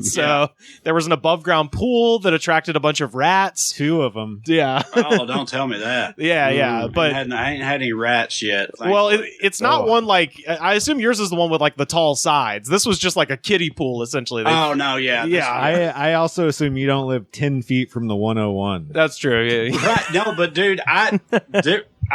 so there was an above ground pool that attracted a bunch of rats. 2 of them. Yeah. Oh, don't tell me that. Yeah. But I ain't had any rats yet. Well, it's not one like, I assume yours is the one with like the tall sides. This was just like a kiddie pool, essentially. Oh, no, yeah. Yeah. I also assume you don't live 10 feet from the 101. That's true. Yeah. Right. No, but dude, I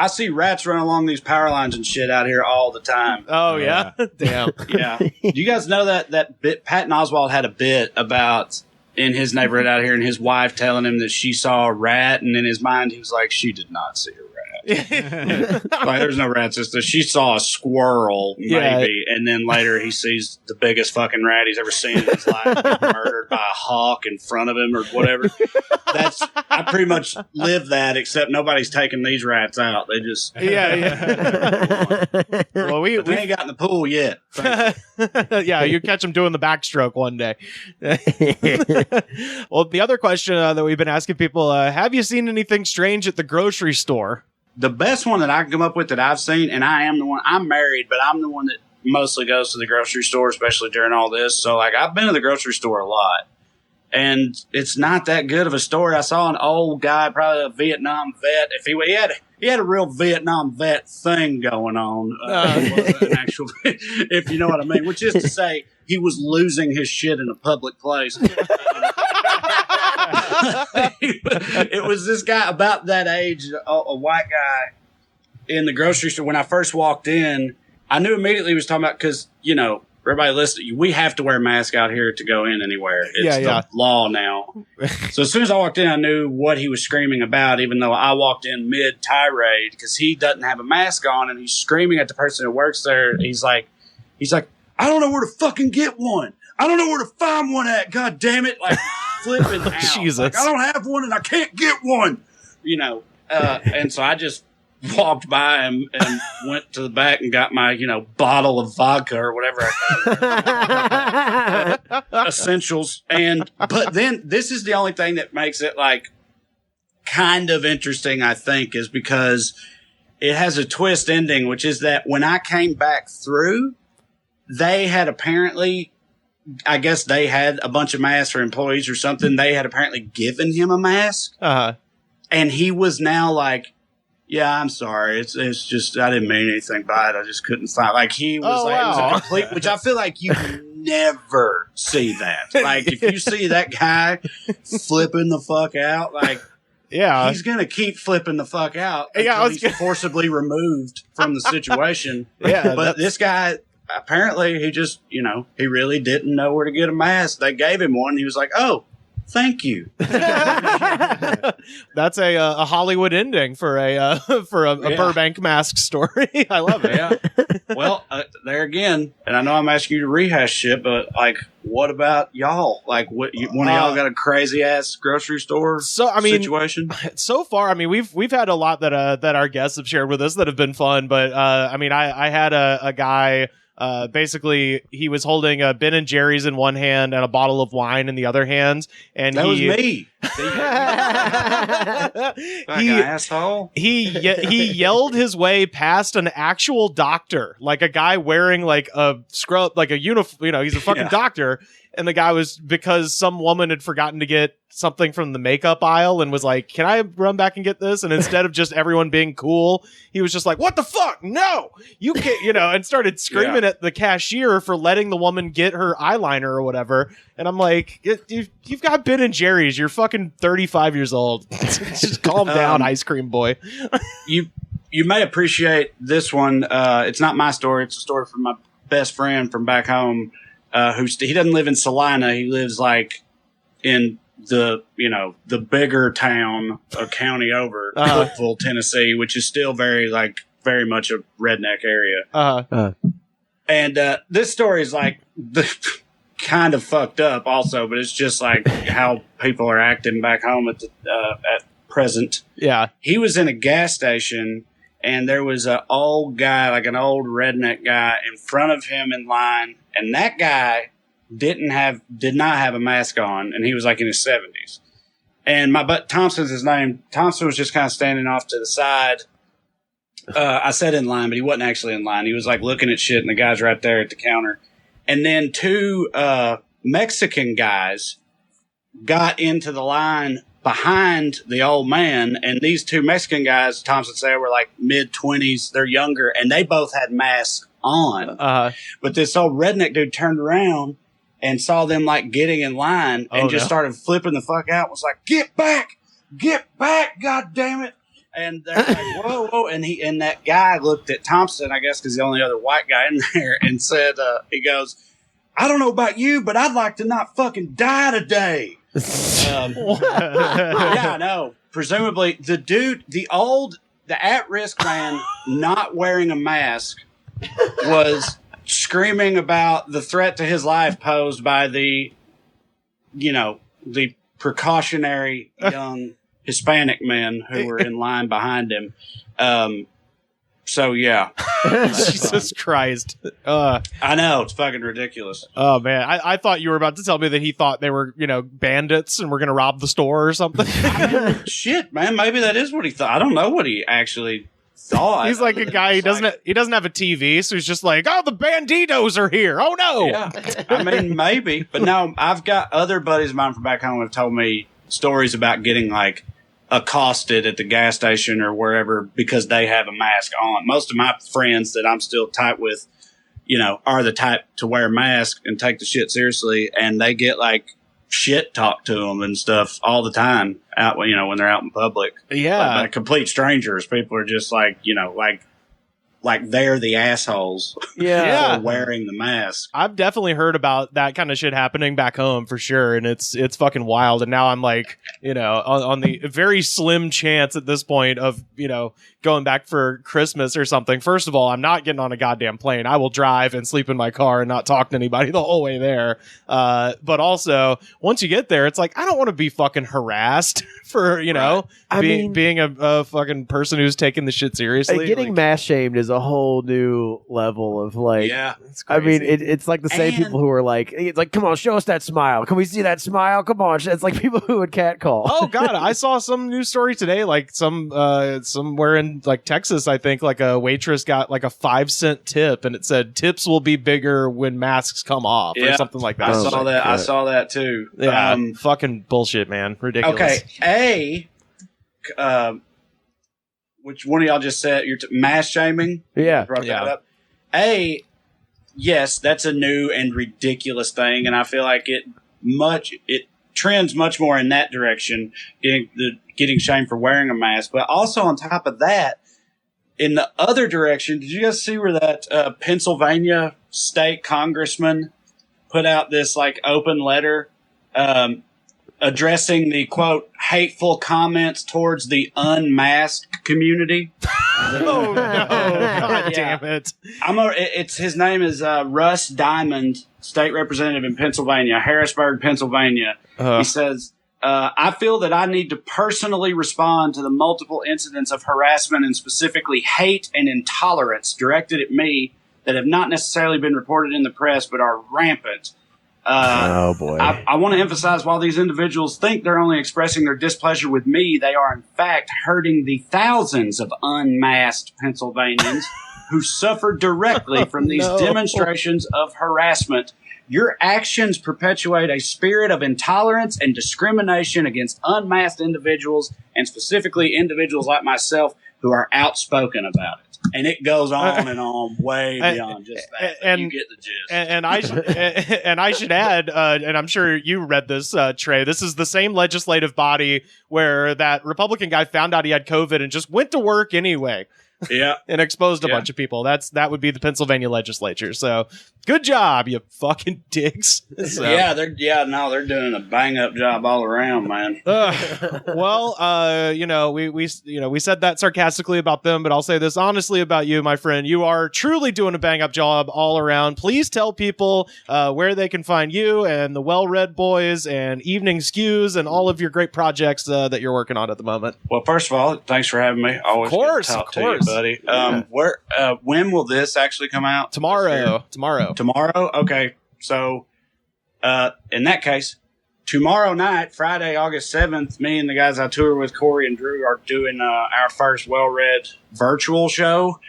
see rats run along these power lines and shit out here all the time. Oh, yeah? Damn. Yeah. Do you guys know that bit? Patton Oswalt had a bit about in his neighborhood out here and his wife telling him that she saw a rat, and in his mind he was like, she did not see a rat. Like, there's no rats. She saw a squirrel, maybe, and then later he sees the biggest fucking rat he's ever seen in his life get murdered by a hawk in front of him or whatever. I pretty much live that, except nobody's taking these rats out. They just Well, we ain't got in the pool yet. Yeah, you catch them doing the backstroke one day. Well, the other question that we've been asking people: have you seen anything strange at the grocery store? The best one that I can come up with that I've seen, and I'm married, but I'm the one that mostly goes to the grocery store, especially during all this. So, like, I've been to the grocery store a lot, and it's not that good of a story. I saw an old guy, probably a Vietnam vet. If he had a real Vietnam vet thing going on, it wasn't an actual, if you know what I mean, which is to say, he was losing his shit in a public place. It was this guy about that age, a white guy in the grocery store. When I first walked in, I knew immediately he was talking about, because, you know, everybody listening, we have to wear a mask out here to go in anywhere. It's the law now. So as soon as I walked in, I knew what he was screaming about, even though I walked in mid-tirade, because he doesn't have a mask on, and he's screaming at the person who works there. He's like, I don't know where to fucking get one. I don't know where to find one at. God damn it. Like, flipping out. Jesus. Like, I don't have one and I can't get one. You know, and so I just walked by him and went to the back and got my, bottle of vodka or whatever I got. Essentials. But then this is the only thing that makes it like kind of interesting, I think, is because it has a twist ending, which is that when I came back through, they had apparently, I guess they had a bunch of masks for employees or something. They had apparently given him a mask. Uh-huh. And he was now like, yeah, I'm sorry. It's just, I didn't mean anything by it. I just couldn't find, like, he was it was a complete, which I feel like you never see that. Like, if you see that guy flipping the fuck out, like, yeah, he's going to keep flipping the fuck out until he's forcibly removed from the situation. Yeah. But this guy, apparently, he just, he really didn't know where to get a mask. They gave him one. And he was like, oh, thank you. That's a Hollywood ending for a Burbank mask story. I love it. Yeah. Well, there again, and I know I'm asking you to rehash shit, but like, what about y'all? Like, one of y'all got a crazy ass grocery store situation? So far, I mean, we've had a lot that our guests have shared with us that have been fun, but I had a guy. Basically, he was holding a Ben and Jerry's in one hand and a bottle of wine in the other hand, and that was me. Asshole. He yelled his way past an actual doctor, like a guy wearing like a scrub, like a uniform. He's a fucking doctor. And the guy was, because some woman had forgotten to get something from the makeup aisle and was like, can I run back and get this? And instead of just everyone being cool, he was just like, what the fuck? No, you can't, and started screaming at the cashier for letting the woman get her eyeliner or whatever. And I'm like, you've got Ben and Jerry's. You're fucking 35 years old. Just calm down, ice cream boy. You may appreciate this one. It's not my story. It's a story from my best friend from back home. He doesn't live in Salina. He lives like in the bigger town, a county over, Cookeville, Tennessee, which is still very much a redneck area. And this story is like kind of fucked up also, but it's just like how people are acting back home at present. Yeah. He was in a gas station and there was an old guy, like an old redneck guy in front of him in line. And that guy did not have a mask on, and he was like in his 70s. And my buddy Thompson's his name. Thompson was just kind of standing off to the side. I said in line, but he wasn't actually in line. He was like looking at shit, and the guy's right there at the counter. And then two Mexican guys got into the line behind the old man, and these two Mexican guys, Thompson said, were like mid-20s. They're younger, and they both had masks on. But this old redneck dude turned around and saw them like getting in line and just started flipping the fuck out. Was like, get back, God damn it. And they're like, whoa. And that guy looked at Thompson, I guess, because the only other white guy in there, and said, he goes, I don't know about you, but I'd like to not fucking die today. Yeah, no. Presumably, the dude, the at-risk man not wearing a mask was screaming about the threat to his life posed by the precautionary young Hispanic men who were in line behind him. So, yeah. Jesus Christ. I know. It's fucking ridiculous. Oh, man. I thought you were about to tell me that he thought they were, bandits and were going to rob the store or something. Shit, man. Maybe that is what he thought. I don't know what he actually thought. He's like a guy, he doesn't have a TV, so he's just like, oh, the banditos are here. Oh, no. Yeah. I mean, maybe. But no, I've got other buddies of mine from back home who have told me stories about getting, like, accosted at the gas station or wherever because they have a mask on. Most of my friends that I'm still tight with, are the type to wear a mask and take the shit seriously, and they get like shit talked to them and stuff all the time out, when they're out in public. Yeah. Like complete strangers. People are just like, like they're the assholes for wearing the mask. I've definitely heard about that kind of shit happening back home for sure, and it's fucking wild. And now I'm like, on the very slim chance at this point of, going back for Christmas or something. First of all, I'm not getting on a goddamn plane. I will drive and sleep in my car and not talk to anybody the whole way there. But also, once you get there, it's like, I don't want to be fucking harassed for, being a fucking person who's taking the shit seriously. Getting mass shamed is a whole new level of like, I mean, it's like the same people who are like, it's like, come on, show us that smile. Can we see that smile? Come on. It's like people who would catcall. Oh God. I saw some news story today, like somewhere in like Texas, I think, like a waitress got like a 5-cent tip, and it said tips will be bigger when masks come off or something like that. I saw that too. Yeah. Fucking bullshit, man. Ridiculous. Okay. Which one of y'all just said you're mass shaming? Yeah. Brought that up. Yes, that's a new and ridiculous thing, and I feel like it trends much more in that direction, getting shamed for wearing a mask. But also on top of that, in the other direction, did you guys see where that Pennsylvania state congressman put out this like open letter addressing the quote hateful comments towards the unmasked community? Oh no! God damn it! His name is Russ Diamond, state representative in Pennsylvania, Harrisburg, Pennsylvania. He says, I feel that I need to personally respond to the multiple incidents of harassment and specifically hate and intolerance directed at me that have not necessarily been reported in the press but are rampant. Oh boy. I want to emphasize, while these individuals think they're only expressing their displeasure with me, they are in fact hurting the thousands of unmasked Pennsylvanians who suffer directly from these demonstrations of harassment. Your actions perpetuate a spirit of intolerance and discrimination against unmasked individuals, and specifically individuals like myself who are outspoken about it. And it goes on and on, way beyond just that. And you get the gist. And I should add, and I'm sure you read this, Trae. This is the same legislative body where that Republican guy found out he had COVID and just went to work anyway. Yeah, and exposed a bunch of people. That would be the Pennsylvania legislature. So good job, you fucking dicks. So. Yeah, they're doing a bang up job all around, man. Well, we said that sarcastically about them, but I'll say this honestly about you, my friend. You are truly doing a bang up job all around. Please tell people where they can find you and the Well Read Boys and Evening Skews and all of your great projects that you're working on at the moment. Well, first of all, thanks for having me. Always of course. To you, buddy. When will this actually come out? Tomorrow. Okay. So, in that case, tomorrow night, Friday, August 7th, me and the guys I tour with, Corey and Drew, are doing our first Well Read virtual show.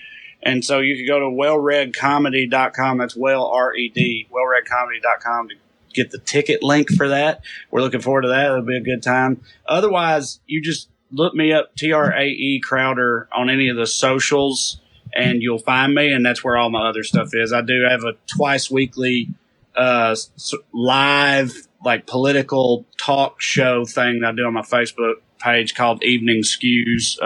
And so you can go to wellreadcomedy.com. That's well, R-E-D, wellreadcomedy.com to get the ticket link for that. We're looking forward to that. It'll be a good time. Otherwise, you just look me up, Trae Crowder, on any of the socials, and you'll find me, and that's where all my other stuff is. I do have a twice weekly live, like, political talk show thing that I do on my Facebook page called Evening Skews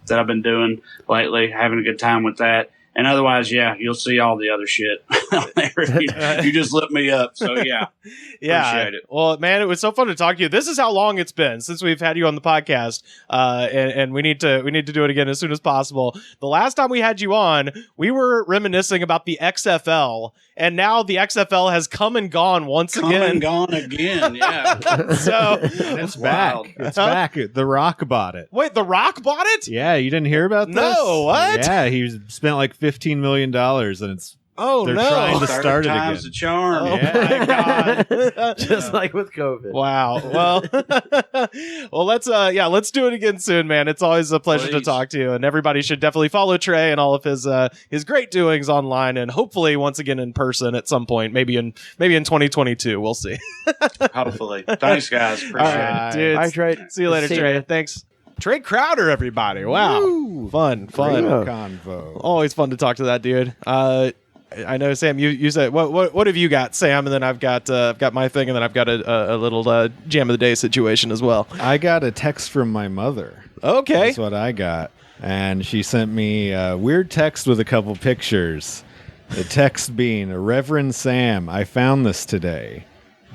that I've been doing lately, having a good time with that. And otherwise, yeah, you'll see all the other shit on there. You just look me up. So, yeah. Appreciate it. Well, man, it was so fun to talk to you. This is how long it's been since we've had you on the podcast. And we need to do it again as soon as possible. The last time we had you on, we were reminiscing about the XFL. And now the XFL has come and gone once again. Come and gone again, yeah. So it's back. It's back. The Rock bought it. Wait, The Rock bought it? Yeah, you didn't hear about this? No, what? Yeah, he spent like $15 million, and it's Oh, they're no. trying to start it Time's again. a charm. Oh, my God. Just like with COVID. Wow. Well, let's do it again soon, man. It's always a pleasure to Please. talk to you, and everybody should definitely follow Trae and all of his great doings online, and hopefully once again in person at some point, maybe in 2022. We'll see. Hopefully. Thanks, guys. Appreciate All right, it. dude. All right, Trae. See you later, See you, Trae. man. Thanks. Trae Crowder, everybody. Wow. Woo. Fun. Great Yeah. convo. Always fun to talk to that dude. I know, Sam. You said what have you got, Sam? And then I've got my thing, and then I've got a little jam of the day situation as well. I got a text from my mother. Okay. That's what I got. And she sent me a weird text with a couple pictures. The text being, Reverend Sam, I found this today.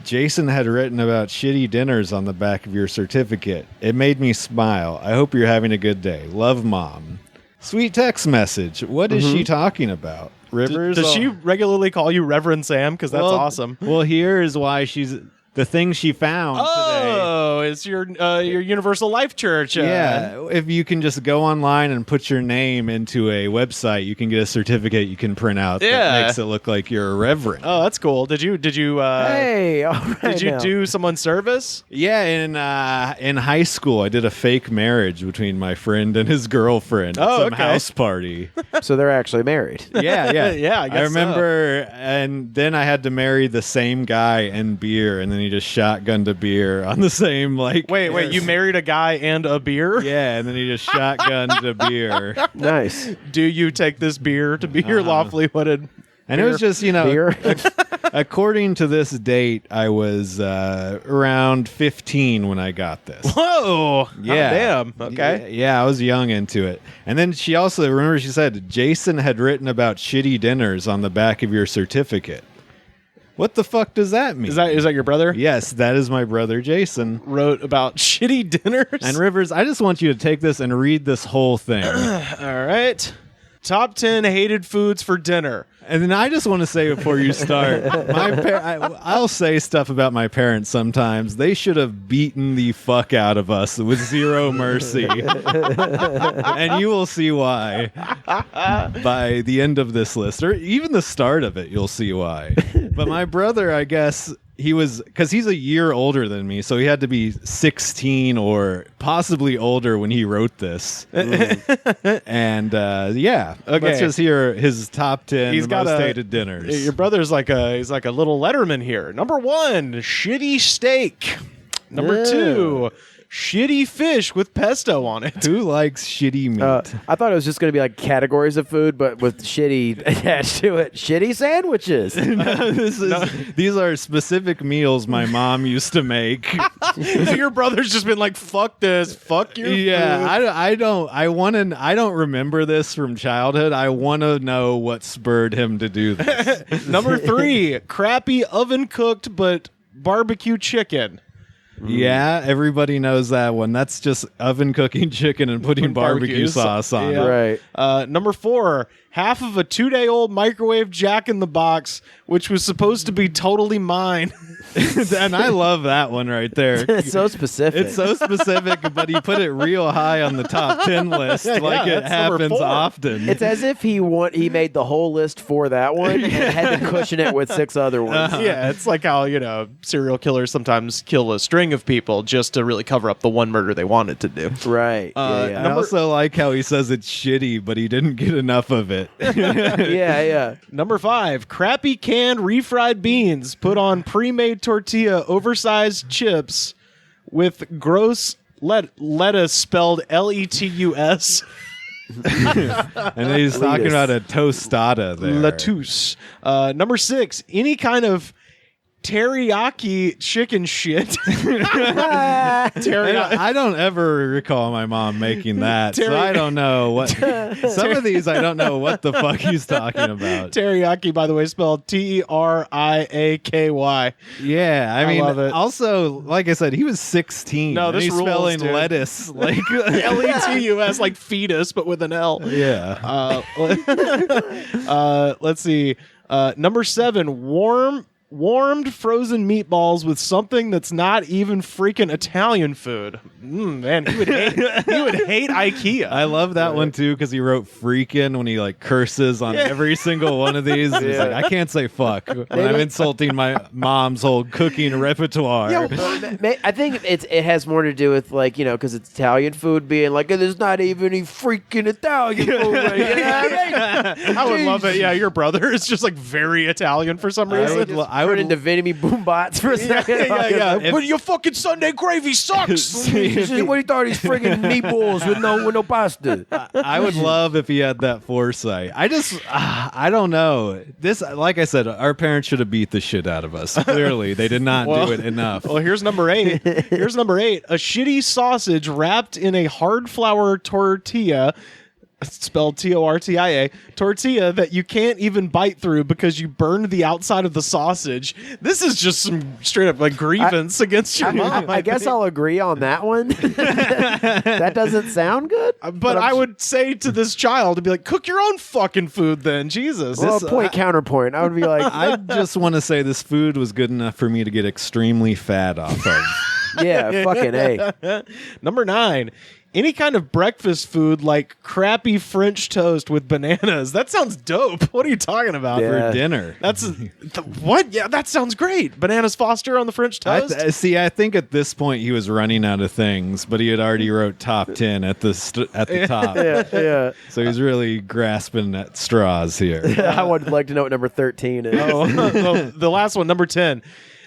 Jason had written about shitty dinners on the back of your certificate. It made me smile. I hope you're having a good day. Love, Mom. Sweet text message. What is she talking about? Rivers? Does she regularly call you Reverend Sam? Because that's awesome. Well, here is why she's... The thing she found today. Oh, it's your Universal Life Church. Yeah, if you can just go online and put your name into a website, you can get a certificate you can print out that makes it look like you're a reverend. Oh, that's cool. Did you Hey, all right did you now. do someone's service? Yeah, in high school, I did a fake marriage between my friend and his girlfriend at some house party. So they're actually married. Yeah. Yeah, I guess I remember, and then I had to marry the same guy and beer, and then he just shotgunned a beer on the same, like... Wait, you married a guy and a beer? Yeah, and then he just shotgunned a beer. Nice. Do you take this beer to be your lawfully wedded? And it was just, Beer. according to this date, I was around 15 when I got this. Whoa! Yeah. Oh, damn. Okay. Yeah, I was young into it. And then she also, remember she said, Jason had written about shitty dinners on the back of your certificate. What the fuck does that mean? Is that your brother? Yes, that is my brother, Jason. Wrote about shitty dinners. And Rivers, I just want you to take this and read this whole thing. All right. Top 10 hated foods for dinner. And then I just want to say before you start, I'll say stuff about my parents sometimes. They should have beaten the fuck out of us with zero mercy. And you will see why by the end of this list, or even the start of it, you'll see why. But my brother, I guess, because he's a year older than me, so he had to be 16 or possibly older when he wrote this. And Okay. let's just hear his top 10 He's got most a- hated dinners. Your brother's he's like a little Letterman here. Number 1, shitty steak. Number 2, shitty fish with pesto on it. Who likes shitty meat? I thought it was just going to be like categories of food, but with shitty attached to it. Shitty sandwiches. These are specific meals my mom used to make. So your brother's just been like, fuck this, fuck your food. I don't remember this from childhood. I want to know what spurred him to do this. Number 3, crappy oven cooked but barbecue chicken. Yeah, everybody knows that one. That's just oven cooking chicken and putting barbecue sauce on Yeah. it. Right. Number 4, half of a 2-day-old microwave Jack in the Box, which was supposed to be totally mine. And I love that one right there. It's so specific. It's so specific, but he put it real high on the top 10 list, like it that's number happens 4. often. It's as if he made the whole list for that one and had to cushion it with 6 other ones. Yeah, it's like how, serial killers sometimes kill a string string of people just to really cover up the one murder they wanted to do. Right. I also like how he says it's shitty, but he didn't get enough of it. Yeah. Number 5, crappy canned refried beans put on pre-made tortilla, oversized chips with gross lettuce spelled Letus. And then he's talking about a tostada there. Lettuce. Number 6, any kind of teriyaki chicken shit. Teriyaki. I don't ever recall my mom making that, so I don't know what. Some of these I don't know what the fuck he's talking about. Teriyaki, by the way, spelled Terriaky. Yeah, I mean, love it. also, like I said, he was 16. No, this and he's rules, spelling dude. lettuce like Letus, like fetus, but with an L. Yeah. Let's see. Number 7, warmed frozen meatballs with something that's not even freaking Italian food. Man, he would hate IKEA. I love that one too because he wrote "freaking" when he like curses on every single one of these. He's like, I can't say "fuck" when I'm insulting my mom's whole cooking repertoire. I think it has more to do with like because it's Italian food being like there's not even any freaking Italian food. You know what I mean? I would love it. Yeah, your brother is just like very Italian for some reason. I would into Vinny Boombots for a second. Yeah. But your fucking Sunday gravy sucks. What do you thought? These friggin' meatballs with no pasta. I would love if he had that foresight. I don't know. This, like I said, our parents should have beat the shit out of us. Clearly, they did not do it enough. Well, here's number 8. A shitty sausage wrapped in a hard flour tortilla. Spelled Tortia, tortilla that you can't even bite through because you burned the outside of the sausage. This is just some straight up like grievance against your mom. I guess I'll agree on that one. That doesn't sound good. But I would say to this child to be like, cook your own fucking food then. Jesus. Well, counterpoint. I would be like, I just want to say this food was good enough for me to get extremely fat off of. Yeah, fucking A. Number 9. Any kind of breakfast food like crappy French toast with bananas. That sounds dope. What are you talking about? For dinner? That's what? Yeah, that sounds great. Bananas Foster on the French toast. I think at this point he was running out of things, but he had already wrote top 10 at the top. Yeah. So he's really grasping at straws here. I would like to know what number 13 is. The last one, number 10.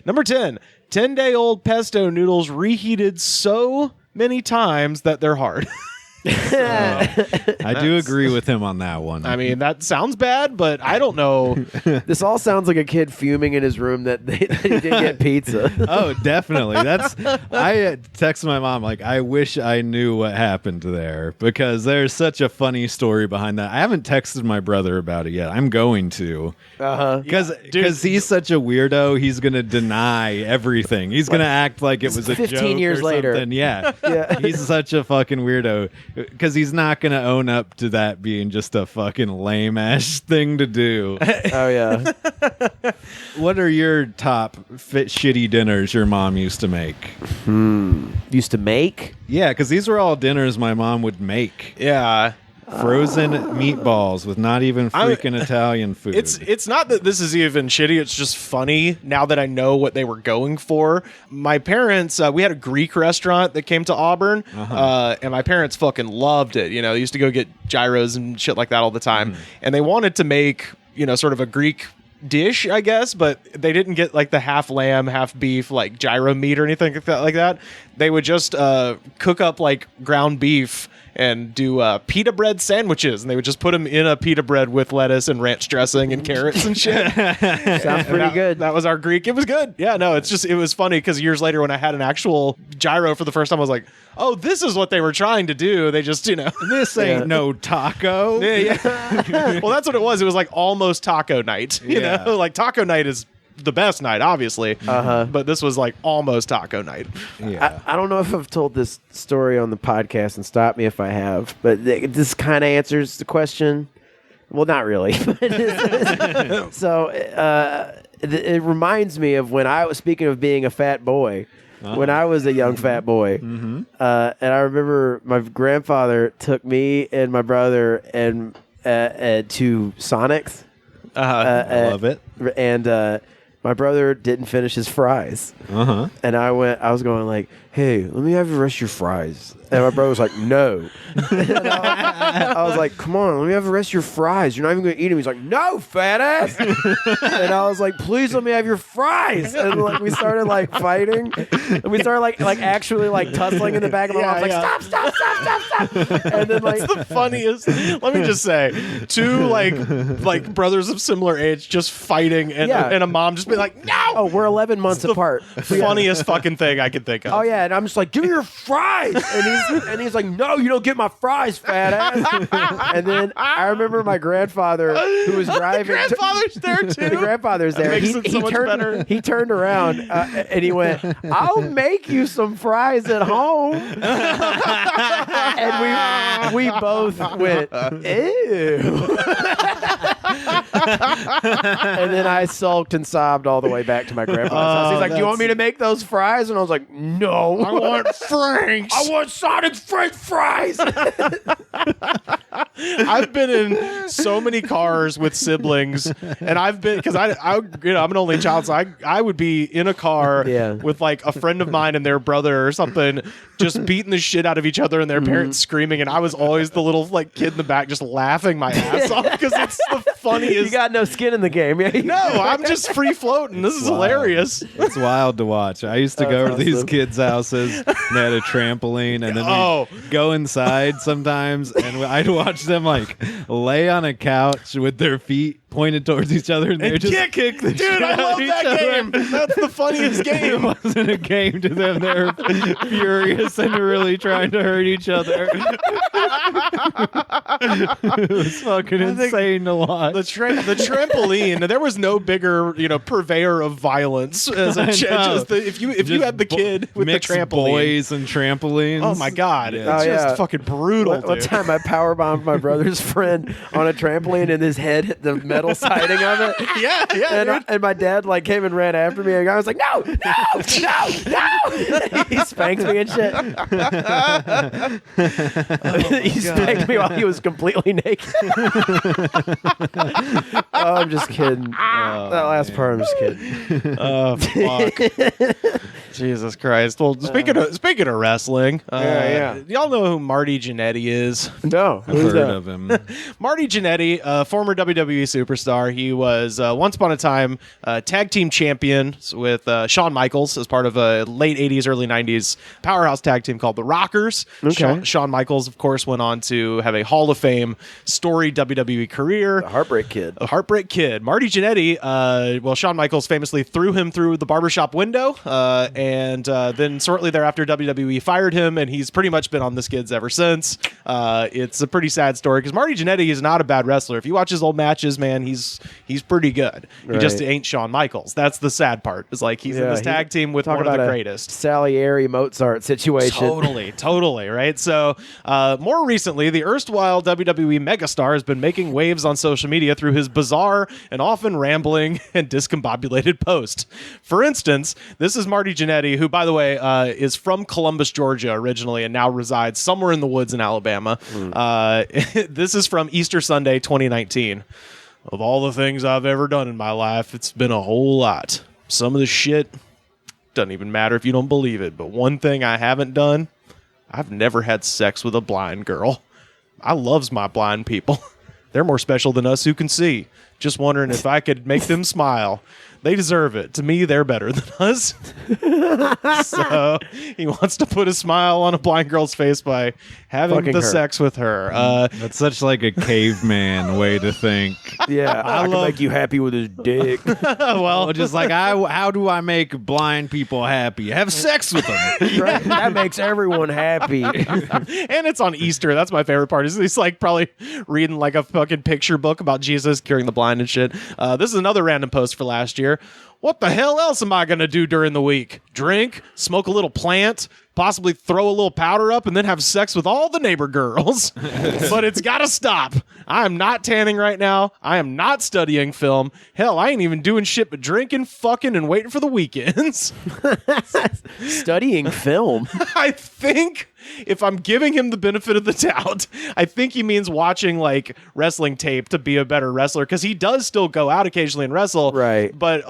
Number 10, 10-day-old pesto noodles reheated so many times that they're hard. I do agree with him on that one. I mean, that sounds bad, but I don't know. This all sounds like a kid fuming in his room that he didn't get pizza. Oh, definitely. I text my mom like, I wish I knew what happened there because there's such a funny story behind that. I haven't texted my brother about it yet. I'm going to. Because he's such a weirdo. He's going to deny everything. He's going to act like it was a 15 joke years or later. something. Yeah. He's such a fucking weirdo because he's not going to own up to that being just a fucking lame-ass thing to do. Oh, yeah. What are your top shitty dinners your mom used to make? Used to make? Yeah, because these were all dinners my mom would make. Yeah. Frozen meatballs with not even freaking Italian food. It's not that this is even shitty. It's just funny now that I know what they were going for. My parents, we had a Greek restaurant that came to Auburn, and my parents fucking loved it. They used to go get gyros and shit like that all the time. And they wanted to make, sort of a Greek dish, I guess, but they didn't get like the half lamb, half beef, like gyro meat or anything like that. They would just cook up like ground beef and do pita bread sandwiches, and they would just put them in a pita bread with lettuce and ranch dressing and carrots and shit. Sounds pretty good. That was our Greek. It was good. Yeah, no, it was funny because years later when I had an actual gyro for the first time, I was like, oh, this is what they were trying to do. They just, This ain't no taco. Yeah. Well, that's what it was. It was like almost taco night. You know, like taco night is the best night, obviously. But this was like almost taco night. Yeah. I don't know if I've told this story on the podcast, and stop me if I have, but this kind of answers the question. Well, not really. So it reminds me of when I was, speaking of being a fat boy, when I was a young fat boy. And I remember my grandfather took me and my brother and to Sonic's. I love it. my brother didn't finish his fries. And I was going like, hey, let me have the rest of your fries. And my brother was like, no. And I was like, come on, let me have the rest of your fries. You're not even going to eat them. He's like, no, fat ass. And I was like, please let me have your fries. And like we started like fighting. And we started like actually like tussling in the back of my mom. Like, stop. And then like the funniest. Let me just say, two like brothers of similar age just fighting, and a mom just be like, no. Oh, we're 11 months apart. Funniest fucking thing I could think of. Oh yeah, and I'm just like, give me your fries, and he's like, no, you don't get my fries, fat ass. And then I remember my grandfather who was driving. The grandfather's there too. The grandfather's there. He turned around and he went, I'll make you some fries at home. And we both went, ew. And then I sulked and sobbed all the way back to my grandfather's house. He's like, do you want me to make those fries? And I was like, no. I want Frank's. I want Sonic's French fries. I've been in so many cars with siblings, and I've been, because I'm an only child, so I would be in a car with like a friend of mine and their brother or something, just beating the shit out of each other and their parents screaming, and I was always the little like kid in the back just laughing my ass off because it's the funniest. You got no skin in the game. No, I'm just free floating. This is hilarious. It's wild to watch. I used to go to these kids' houses and they had a trampoline, and then we'd go inside sometimes, and I'd watch them like lay on a couch with their feet pointed towards each other, and they're just kick the shit I love that game. That's the funniest game. It wasn't a game to them. They're furious and really trying to hurt each other. It was fucking insane to watch. The trampoline. There was no bigger, purveyor of violence as a if you had the kid with the trampoline, boys and trampolines. Oh my god, it's just fucking brutal. One time I powerbombed my brother's friend on a trampoline, and his head hit the metal siding of it. And my dad like came and ran after me, and I was like, no. He spanked me and shit. He spanked me while he was completely naked. Oh, I'm just kidding. That last part, I'm just kidding. Oh fuck. Jesus Christ. Well, speaking of wrestling, y'all know who Marty Jannetty is? No, I've heard of him. Marty Jannetty, former WWE superstar. He was once upon a time tag team champion with Shawn Michaels as part of a late 80s, early 90s powerhouse tag team called the Rockers. Okay. Shawn Michaels, of course, went on to have a Hall of Fame storied WWE career. The Heartbreak Kid. A Heartbreak Kid. Marty Jannetty, Shawn Michaels famously threw him through the barbershop window, and then shortly thereafter, WWE fired him, and he's pretty much been on the skids ever since. It's a pretty sad story because Marty Jannetty is not a bad wrestler. If you watch his old matches, man, he's pretty good. He just ain't Shawn Michaels. That's the sad part. Is like he's in this tag team with one of the greatest. Salieri Mozart situation. Totally, right? So more recently, the erstwhile WWE megastar has been making waves on social media through his bizarre and often rambling and discombobulated posts. For instance, this is Marty Jannetty, who, by the way, is from Columbus, Georgia originally, and now resides somewhere in the woods in Alabama. This is from Easter Sunday, 2019. Of all the things I've ever done in my life, it's been a whole lot. Some of the shit doesn't even matter if you don't believe it, but one thing I haven't done, I've never had sex with a blind girl. I loves my blind people. They're more special than us who can see. Just wondering if I could make them smile. They deserve it. To me, they're better than us. So he wants to put a smile on a blind girl's face by having sex with her. That's such like a caveman way to think. Yeah, I can make you happy with his dick. Well, just like how do I make blind people happy? Have sex with them. Right? That makes everyone happy. And it's on Easter. That's my favorite part. He's like probably reading like a fucking picture book about Jesus curing the blind and shit. This is another random post for last year. What the hell else am I going to do during the week? Drink, smoke a little plant, possibly throw a little powder up, and then have sex with all the neighbor girls. But it's got to stop. I am not tanning right now. I am not studying film. Hell, I ain't even doing shit but drinking, fucking, and waiting for the weekends. Studying film? I think if I'm giving him the benefit of the doubt, I think he means watching like wrestling tape to be a better wrestler, because he does still go out occasionally and wrestle. Right. But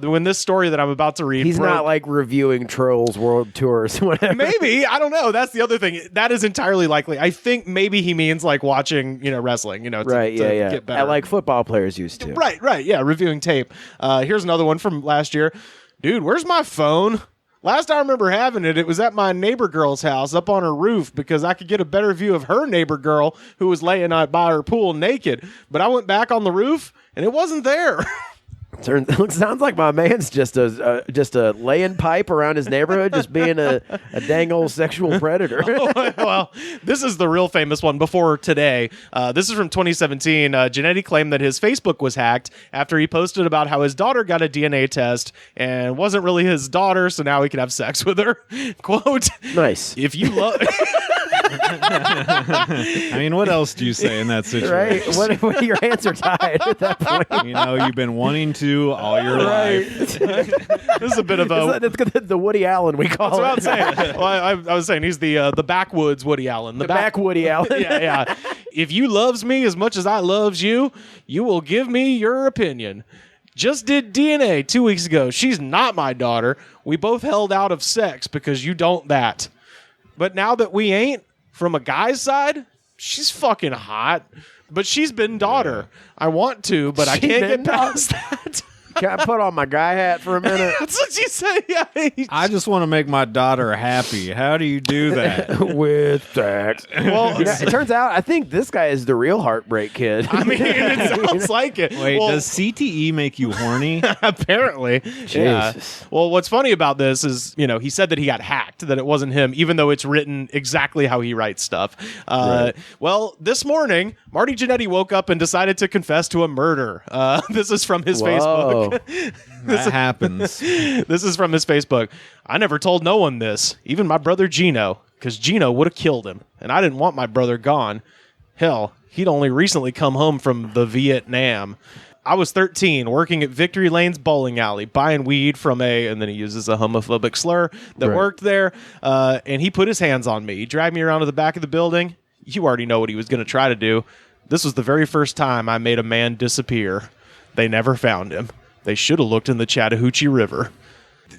when this story that I'm about to read, he's not like reviewing Trolls World Tours, whatever. Maybe, I don't know. That's the other thing. That is entirely likely. I think maybe he means like watching, wrestling. To get better. Like football players used to. Right. Yeah, reviewing tape. Here's another one from last year. Dude, where's my phone? Last I remember having it, it was at my neighbor girl's house up on her roof because I could get a better view of her neighbor girl who was laying out by her pool naked. But I went back on the roof and it wasn't there. Sounds like my man's just a laying pipe around his neighborhood, just being a dang old sexual predator. Well, this is the real famous one before today. This is from 2017. Jannetty claimed that his Facebook was hacked after he posted about how his daughter got a DNA test and wasn't really his daughter, so now he can have sex with her. Quote, nice. If you love... I mean, what else do you say in that situation? Right? What your hands are tied at that point. You've been wanting to all your life. This is a bit of a... It's the Woody Allen we call it. That's what I'm saying. Well, I was saying he's the backwoods Woody Allen. The back Woody Allen. Yeah. If you loves me as much as I loves you, you will give me your opinion. Just did DNA 2 weeks ago. She's not my daughter. We both held out of sex because you don't that. But now that we ain't, from a guy's side, she's fucking hot. But she's been daughter. I want to, but I can't get past that. Can I put on my guy hat for a minute? That's what you say. Yeah. I just want to make my daughter happy. How do you do that? With sex. Well, it turns out I think this guy is the real heartbreak kid. I mean, it sounds like it. Wait, does CTE make you horny? Apparently. Jesus. Yeah. Well, what's funny about this is, he said that he got hacked, that it wasn't him, even though it's written exactly how he writes stuff. Right. Well, this morning, Marty Jannetty woke up and decided to confess to a murder. This is from his Facebook. That happens. This is from his Facebook. I never told no one this, even my brother Gino, because Gino would have killed him, and I didn't want my brother gone. Hell, he'd only recently come home from the Vietnam. I was 13, working at Victory Lane's bowling alley, buying weed from and then he uses a homophobic slur that worked there, and he put his hands on me. He dragged me around to the back of the building. You already know what he was going to try to do. This was the very first time I made a man disappear. They never found him. They should have looked in the Chattahoochee River.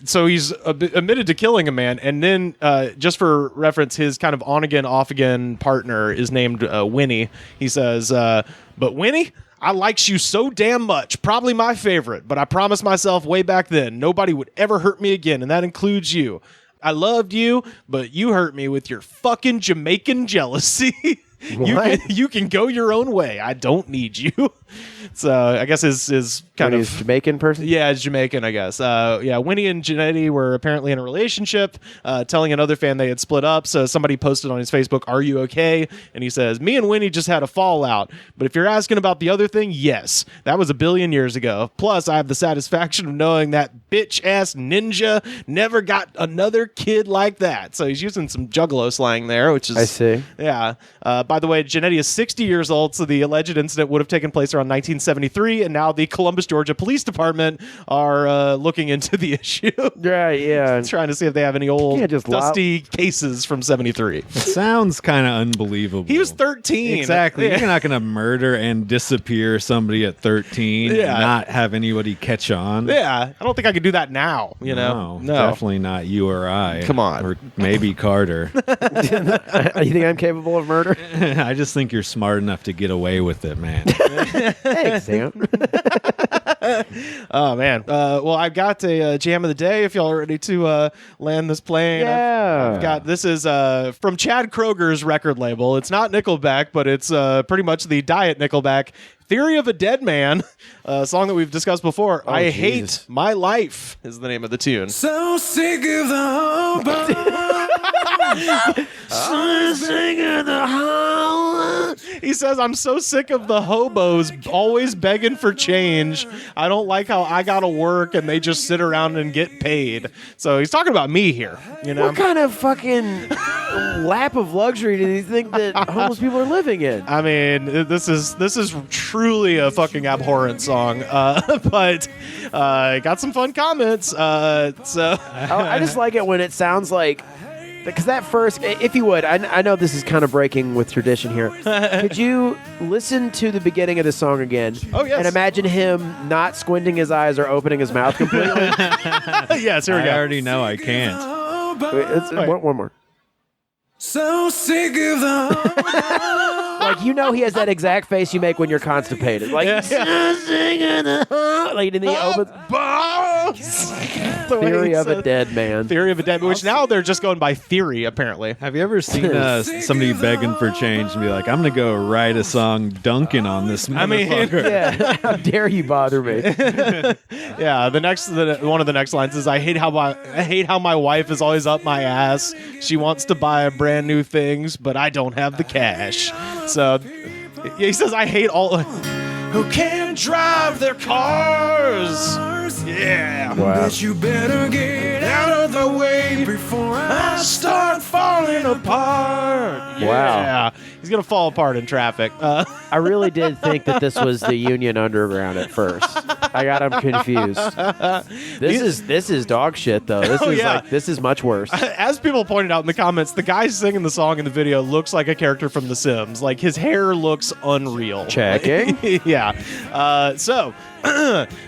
So he's admitted to killing a man, and then, just for reference, his kind of on-again, off-again partner is named Winnie. He says, but Winnie, I likes you so damn much, probably my favorite, but I promised myself way back then nobody would ever hurt me again, and that includes you. I loved you, but you hurt me with your fucking Jamaican jealousy. You can go your own way. I don't need you. So I guess his kind of Jamaican person. Yeah, it's Jamaican, I guess. Winnie and Jannetty were apparently in a relationship, telling another fan they had split up. So somebody posted on his Facebook, "Are you okay?" And he says, "Me and Winnie just had a fallout. But if you're asking about the other thing, yes, that was a billion years ago. Plus, I have the satisfaction of knowing that bitch ass ninja never got another kid like that." So he's using some juggalo slang there, which is I see. Yeah. By the way, Jannetty is 60 years old, so the alleged incident would have taken place around 1973, and now the Columbus, Georgia Police Department are looking into the issue. Right, yeah. Trying to see if they have any old dusty cases from 73. It sounds kind of unbelievable. He was 13. Exactly. Yeah. You're not going to murder and disappear somebody at 13 and not have anybody catch on. Yeah. I don't think I could do that now, No, definitely not you or I. Come on. Or maybe Carter. You think I'm capable of murder? I just think you're smart enough to get away with it, man. Thanks, Sam. Oh, man. Well, I've got a jam of the day if y'all are ready to land this plane. Yeah. This is from Chad Kroger's record label. It's not Nickelback, but it's pretty much the diet Nickelback. Theory of a Dead Man, a song that we've discussed before. I Hate My Life is the name of the tune. So sick of the hobo. So sick of the hobo. He says, I'm so sick of the hobos always begging for change. I don't like how I gotta work and they just sit around and get paid. So he's talking about me here. What kind of fucking lap of luxury do you think that homeless people are living in? I mean, this is truly a fucking abhorrent song, but got some fun comments. So I just like it when it sounds like because that first, if you would, I know this is kind of breaking with tradition here. Could you listen to the beginning of the song again? Oh, yes. And imagine him not squinting his eyes or opening his mouth completely. Yes, here we I go. already know I can't. Wait, one more. So sick of the Like, he has that exact face you make when you're constipated. Like, like and then he opens. Theory of a Dead Man. Theory of a Dead Man, which now they're just going by theory, apparently. Have you ever seen somebody begging for change and be like, I'm going to go write a song dunking on this motherfucker? Yeah, how dare you bother me? Yeah, one of the next lines is, I hate how my wife is always up my ass. She wants to buy brand new things, but I don't have the cash. So he says, I hate all who can't drive their cars. Yeah. Wow. But you better get out of the way before I start falling apart. Yeah. He's going to fall apart in traffic. I really did think that this was the Union Underground at first. I got him confused. This is dog shit though. This is much worse. As people pointed out in the comments, the guy singing the song in the video looks like a character from The Sims. Like, his hair looks unreal. Checking. Yeah. So,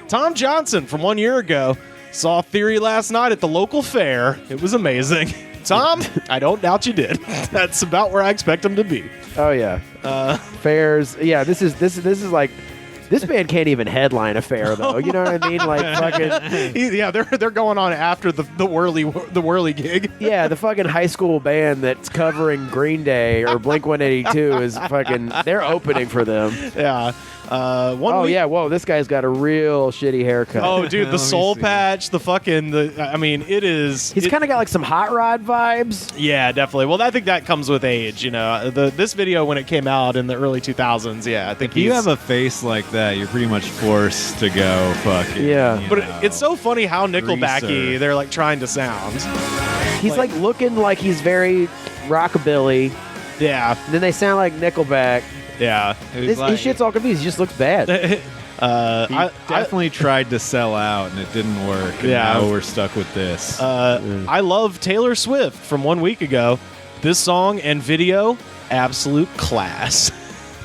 Tom Johnson from 1 year ago saw Theory last night at the local fair. It was amazing. Tom, I don't doubt you did. That's about where I expect him to be. Oh yeah. Fairs. Yeah. This is like. This band can't even headline a fair, though. You know what I mean? Like fucking. Yeah, they're going on after the whirly gig. Yeah, the fucking high school band that's covering Green Day or Blink-182 is fucking. They're opening for them. Yeah. Yeah. Whoa, this guy's got a real shitty haircut. Oh, dude, the soul patch, it is. He's kind of got like some Hot Rod vibes. Yeah, definitely. Well, I think that comes with age. This video when it came out in the early 2000s. Yeah, I think if you have a face like that, you're pretty much forced to go fucking. Yeah, but it's so funny how Nickelbacky Greaser. they're like trying to sound. He's like looking like he's very rockabilly. Yeah, Then they sound like Nickelback. yeah. His shit's all confused. He just looks bad. He definitely tried to sell out and it didn't work. And Yeah. now we're stuck with this. I love Taylor Swift from 1 week ago. This song and video, absolute class.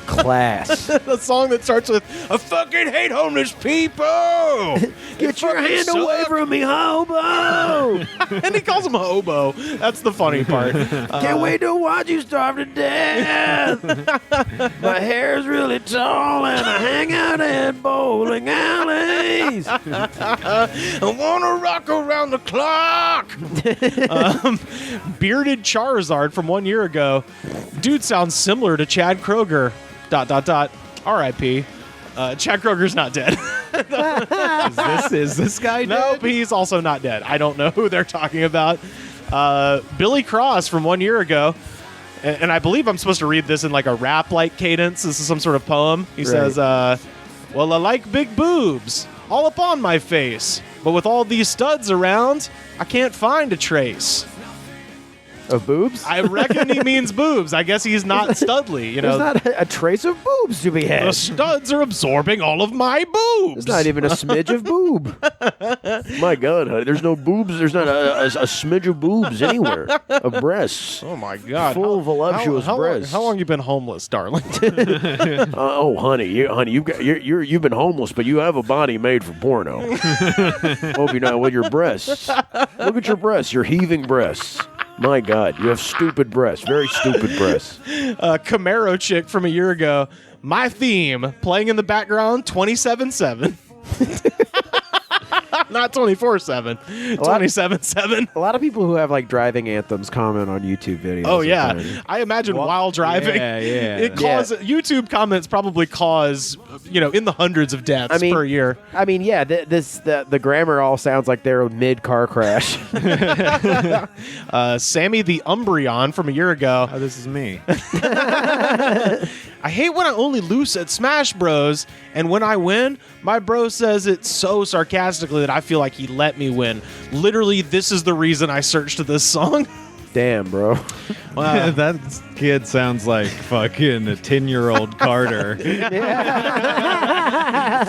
Class. The song that starts with, I fucking hate homeless people. Get your hand away from me, hobo! And he calls him a hobo. That's the funny part. Can't wait to watch you starve to death. My hair's really tall and I hang out at bowling alleys. I want to rock around the clock. Bearded Charizard from 1 year ago. Dude sounds similar to Chad Kroger. ... R.I.P. Chad Kroger's not dead. Is this guy dead? Nope, he's also not dead. I don't know who they're talking about. Billy Cross from 1 year ago. And I believe I'm supposed to read this in like a rap-like cadence. This is some sort of poem. He says, well, I like big boobs all up on my face. But with all these studs around, I can't find a trace. Of boobs? I reckon he means boobs. I guess he's not studly, There's not a trace of boobs to be had. The studs are absorbing all of my boobs. There's not even a smidge of boob. My God, honey, there's no boobs. There's not a smidge of boobs anywhere. Of breasts. Oh my God! Full voluptuous breasts. How long you been homeless, darling? Honey, you've been homeless, but you have a body made for porno. Hope you know with your breasts. Look at your breasts. Your heaving breasts. My God, you have stupid breasts. Very stupid breasts. Camaro chick from a year ago. My theme playing in the background 27/7. Not 24/7. 27/7. A lot of people who have like driving anthems comment on YouTube videos. Oh yeah, I imagine while driving. Yeah. YouTube comments probably cause in the hundreds of deaths per year. I mean, yeah, the grammar all sounds like they're mid car crash. Sammy the Umbreon from a year ago. Oh, this is me. I hate when I only lose at Smash Bros. And when I win, my bro says it so sarcastically that I feel like he let me win. Literally, this is the reason I searched this song. Damn, bro. Wow. That kid sounds like fucking a 10-year-old Carter.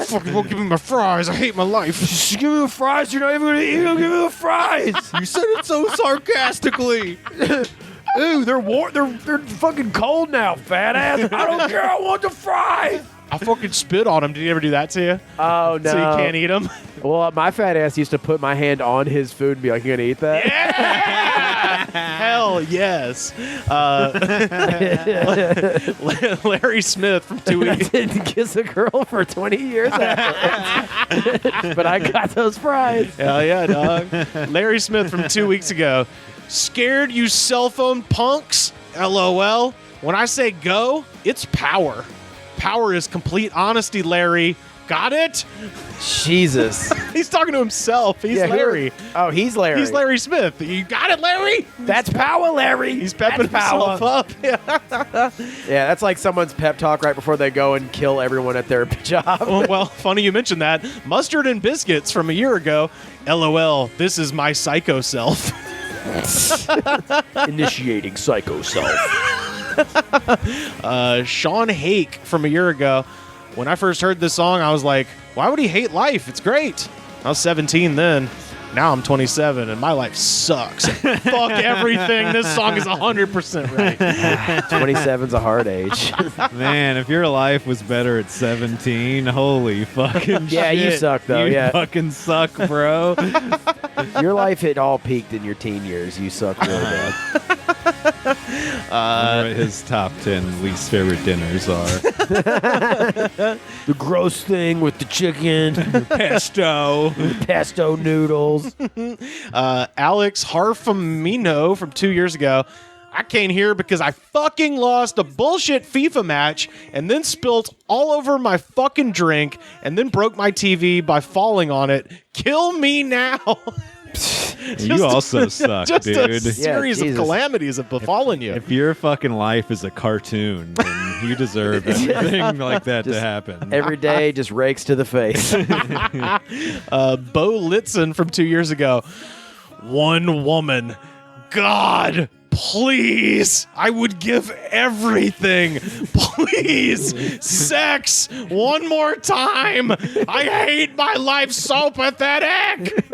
Fucking won't give me my fries. I hate my life. Just give me the fries. You're not even going to eat them. Give me the fries. You said it so sarcastically. Ooh, they're warm. They're fucking cold now, fat ass. I don't care. I want the fries. I fucking spit on him. Did he ever do that to you? Oh, no. So you can't eat them? Well, my fat ass used to put my hand on his food and be like, you going to eat that? Hell yes. Larry Smith from 2 I weeks. didn't kiss a girl for 20 years afterwards. But I got those fries. Hell yeah, dog. Larry Smith from 2 weeks ago. Scared, you cell phone punks? LOL. When I say go, it's power. Power is complete honesty, Larry. Got it? Jesus. He's talking to himself. He's Larry. He's Larry. He's Larry Smith. You got it, Larry? That's power, Larry. He's pepping That's himself up. Yeah. Yeah, that's like someone's pep talk right before they go and kill everyone at their job. Well, funny you mentioned that. Mustard and biscuits from a year ago. LOL, this is my psycho self. Initiating psycho self. Sean Hake from a year ago. When I first heard this song, I was like, why would he hate life? It's great. I was 17 then. Now I'm 27, and my life sucks. Fuck everything. This song is 100% right. 27's a hard age. Man, if your life was better at 17, holy fucking Yeah, shit. you suck, though, You yeah. fucking suck, bro. Your life had all peaked in your teen years. You suck really bad. What his top 10 least favorite dinners are. The gross thing with the chicken, Pesto. pesto noodles. Alex Harfamino from 2 years ago. I came here because I fucking lost a bullshit FIFA match and then spilt all over my fucking drink and then broke my TV by falling on it. Kill me now. You also suck, just dude. a series of Jesus. calamities have befallen you. If your fucking life is a cartoon, then you deserve everything like that to happen. Every day just rakes to the face. Bo Litzen from 2 years ago. One woman. God, please. I would give everything. Please. Sex. One more time. I hate my life so pathetic.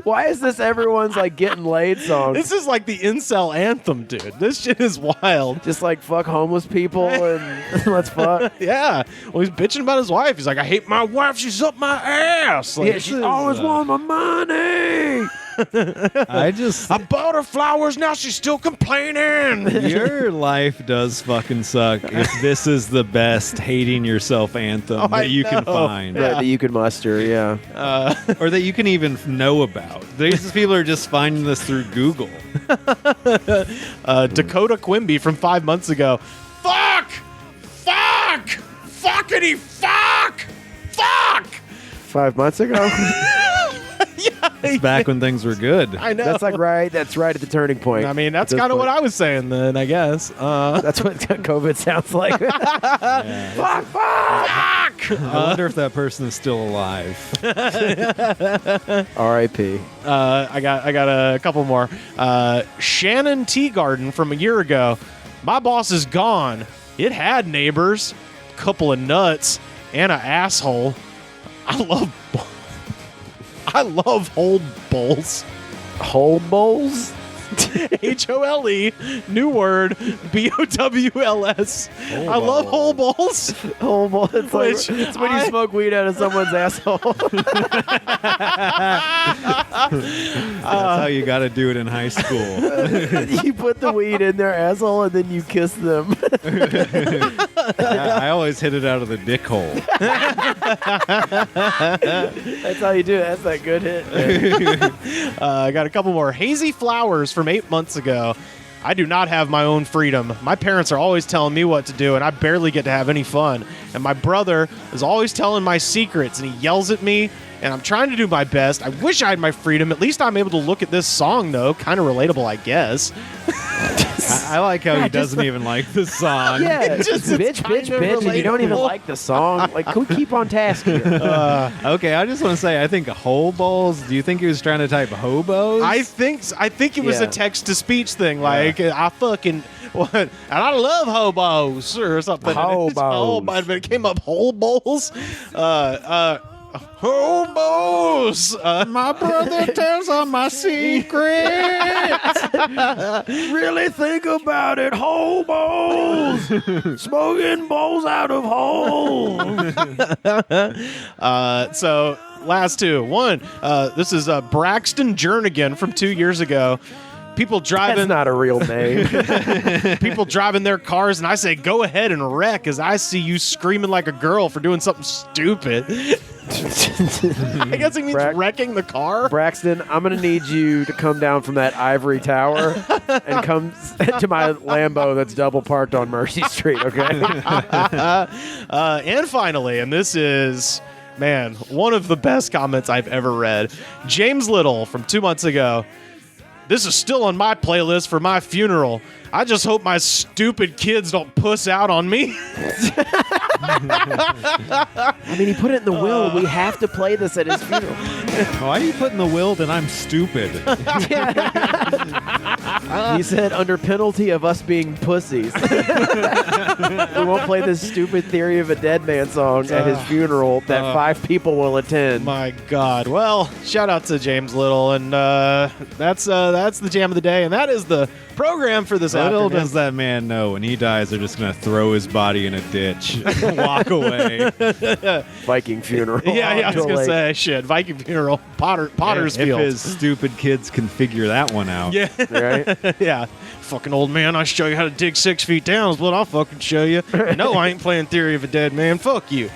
Why is this everyone's like getting laid song? This is like the incel anthem, dude. This shit is wild. Just like fuck homeless people and let's fuck. Yeah. Well, he's bitching about his wife. He's like, I hate my wife. She's up my ass. Like, Yeah, she always want my money. I bought her flowers. Now she's still complaining. Your life does fucking suck if this is the best hating yourself anthem that you can find. Right, that you could muster, yeah. Or that you can even know about. These people are just finding this through Google. Dakota Quimby from 5 months ago. Fuck! Fuck! Fuckity fuck! Fuck! 5 months ago? It's back when things were good. I know. That's right at the turning point. I mean, that's At this kind of what point. I was saying then, I guess. That's what COVID sounds like. Fuck, fuck! I wonder if that person is still alive. R.I.P. I got a couple more. Shannon Teagarden from a year ago. My boss is gone. It had neighbors, couple of nuts, and an asshole. I love whole bowls. Whole bowls? HOLE, new word, BOWLS. I love whole bowls. Whole bowl. It's, like, Which it's when you smoke weed out of someone's asshole. That's how you got to do it in high school. You put the weed in their asshole and then you kiss them. I always hit it out of the dick hole. That's how you do it. That's that good hit. I got a couple more. Hazy Flowers from 8 months ago. I do not have my own freedom. My parents are always telling me what to do, and I barely get to have any fun. And my brother is always telling my secrets, and he yells at me, and I'm trying to do my best. I wish I had my freedom. At least I'm able to look at this song, though. Kind of relatable, I guess. I like how he doesn't even like the song. Yeah, bitch, and you don't even like the song. Like, can we keep on task here? Okay, I just want to say, I think hobos. Do you think he was trying to type hobos? I think it was a text to speech thing. Like I fucking what, and I love hobos or something. Hobos. But it came up whole bowls. Hobos. My brother tells all my secrets. Really think about it, hobos. Smoking bowls out of holes. So last two. One, this is Braxton Jernigan from 2 years ago. People driving. That's not a real name. People driving their cars, and I say, go ahead and wreck, as I see you screaming like a girl for doing something stupid. I guess he means wrecking the car. Braxton, I'm going to need you to come down from that ivory tower and come to my Lambo that's double parked on Mercy Street, okay? And finally, and this is, man, one of the best comments I've ever read. James Little from 2 months ago. This is still on my playlist for my funeral. I just hope my stupid kids don't puss out on me. I mean, he put it in the will. We have to play this at his funeral. Why do you put in the will that I'm stupid? He said, under penalty of us being pussies. We won't play this stupid Theory of a Dead Man song at his funeral that 5 people will attend. My God. Well, shout out to James Little, and that's the jam of the day, and that is the program for this Little afternoon. does that man know when he dies, they're just going to throw his body in a ditch and walk away. Viking funeral. Yeah, I was going to say, shit, Viking funeral, Potter's If Field. his stupid kids can figure that one out. Yeah. Right? Yeah. Fucking old man, I show you how to dig 6 feet down is what I'll fucking show you. No, I ain't playing Theory of a Dead Man. Fuck you.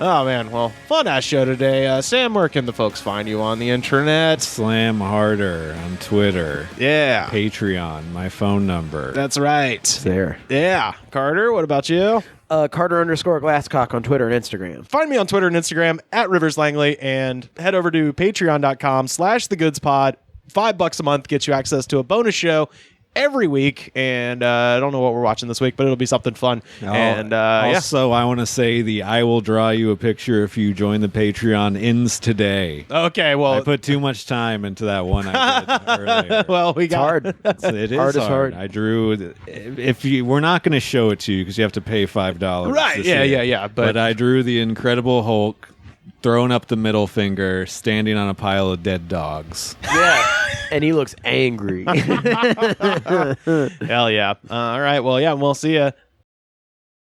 Oh, man. Well, fun-ass show today. Sam, where can the folks find you on the internet? Slam harder on Twitter. Yeah. Patreon, my phone number. That's right. There. Yeah. Carter, what about you? Carter_Glasscock on Twitter and Instagram. Find me on Twitter and Instagram at Rivers Langley, and head over to patreon.com/thegoodspod. $5 a month gets you access to a bonus show every week, and I don't know what we're watching this week, but it'll be something fun. And also, I want to say the I will draw you a picture if you join the Patreon ends today. Okay, well, I put too much time into that one I did earlier. well, we got Hard. It is Hard is hard. hard. I drew. We're not going to show it to you because you have to pay $5. Right. to Yeah, see yeah, it. yeah. But I drew the Incredible Hulk throwing up the middle finger, standing on a pile of dead dogs. Yeah. And he looks angry. hell yeah. All right. Well, yeah. We'll see you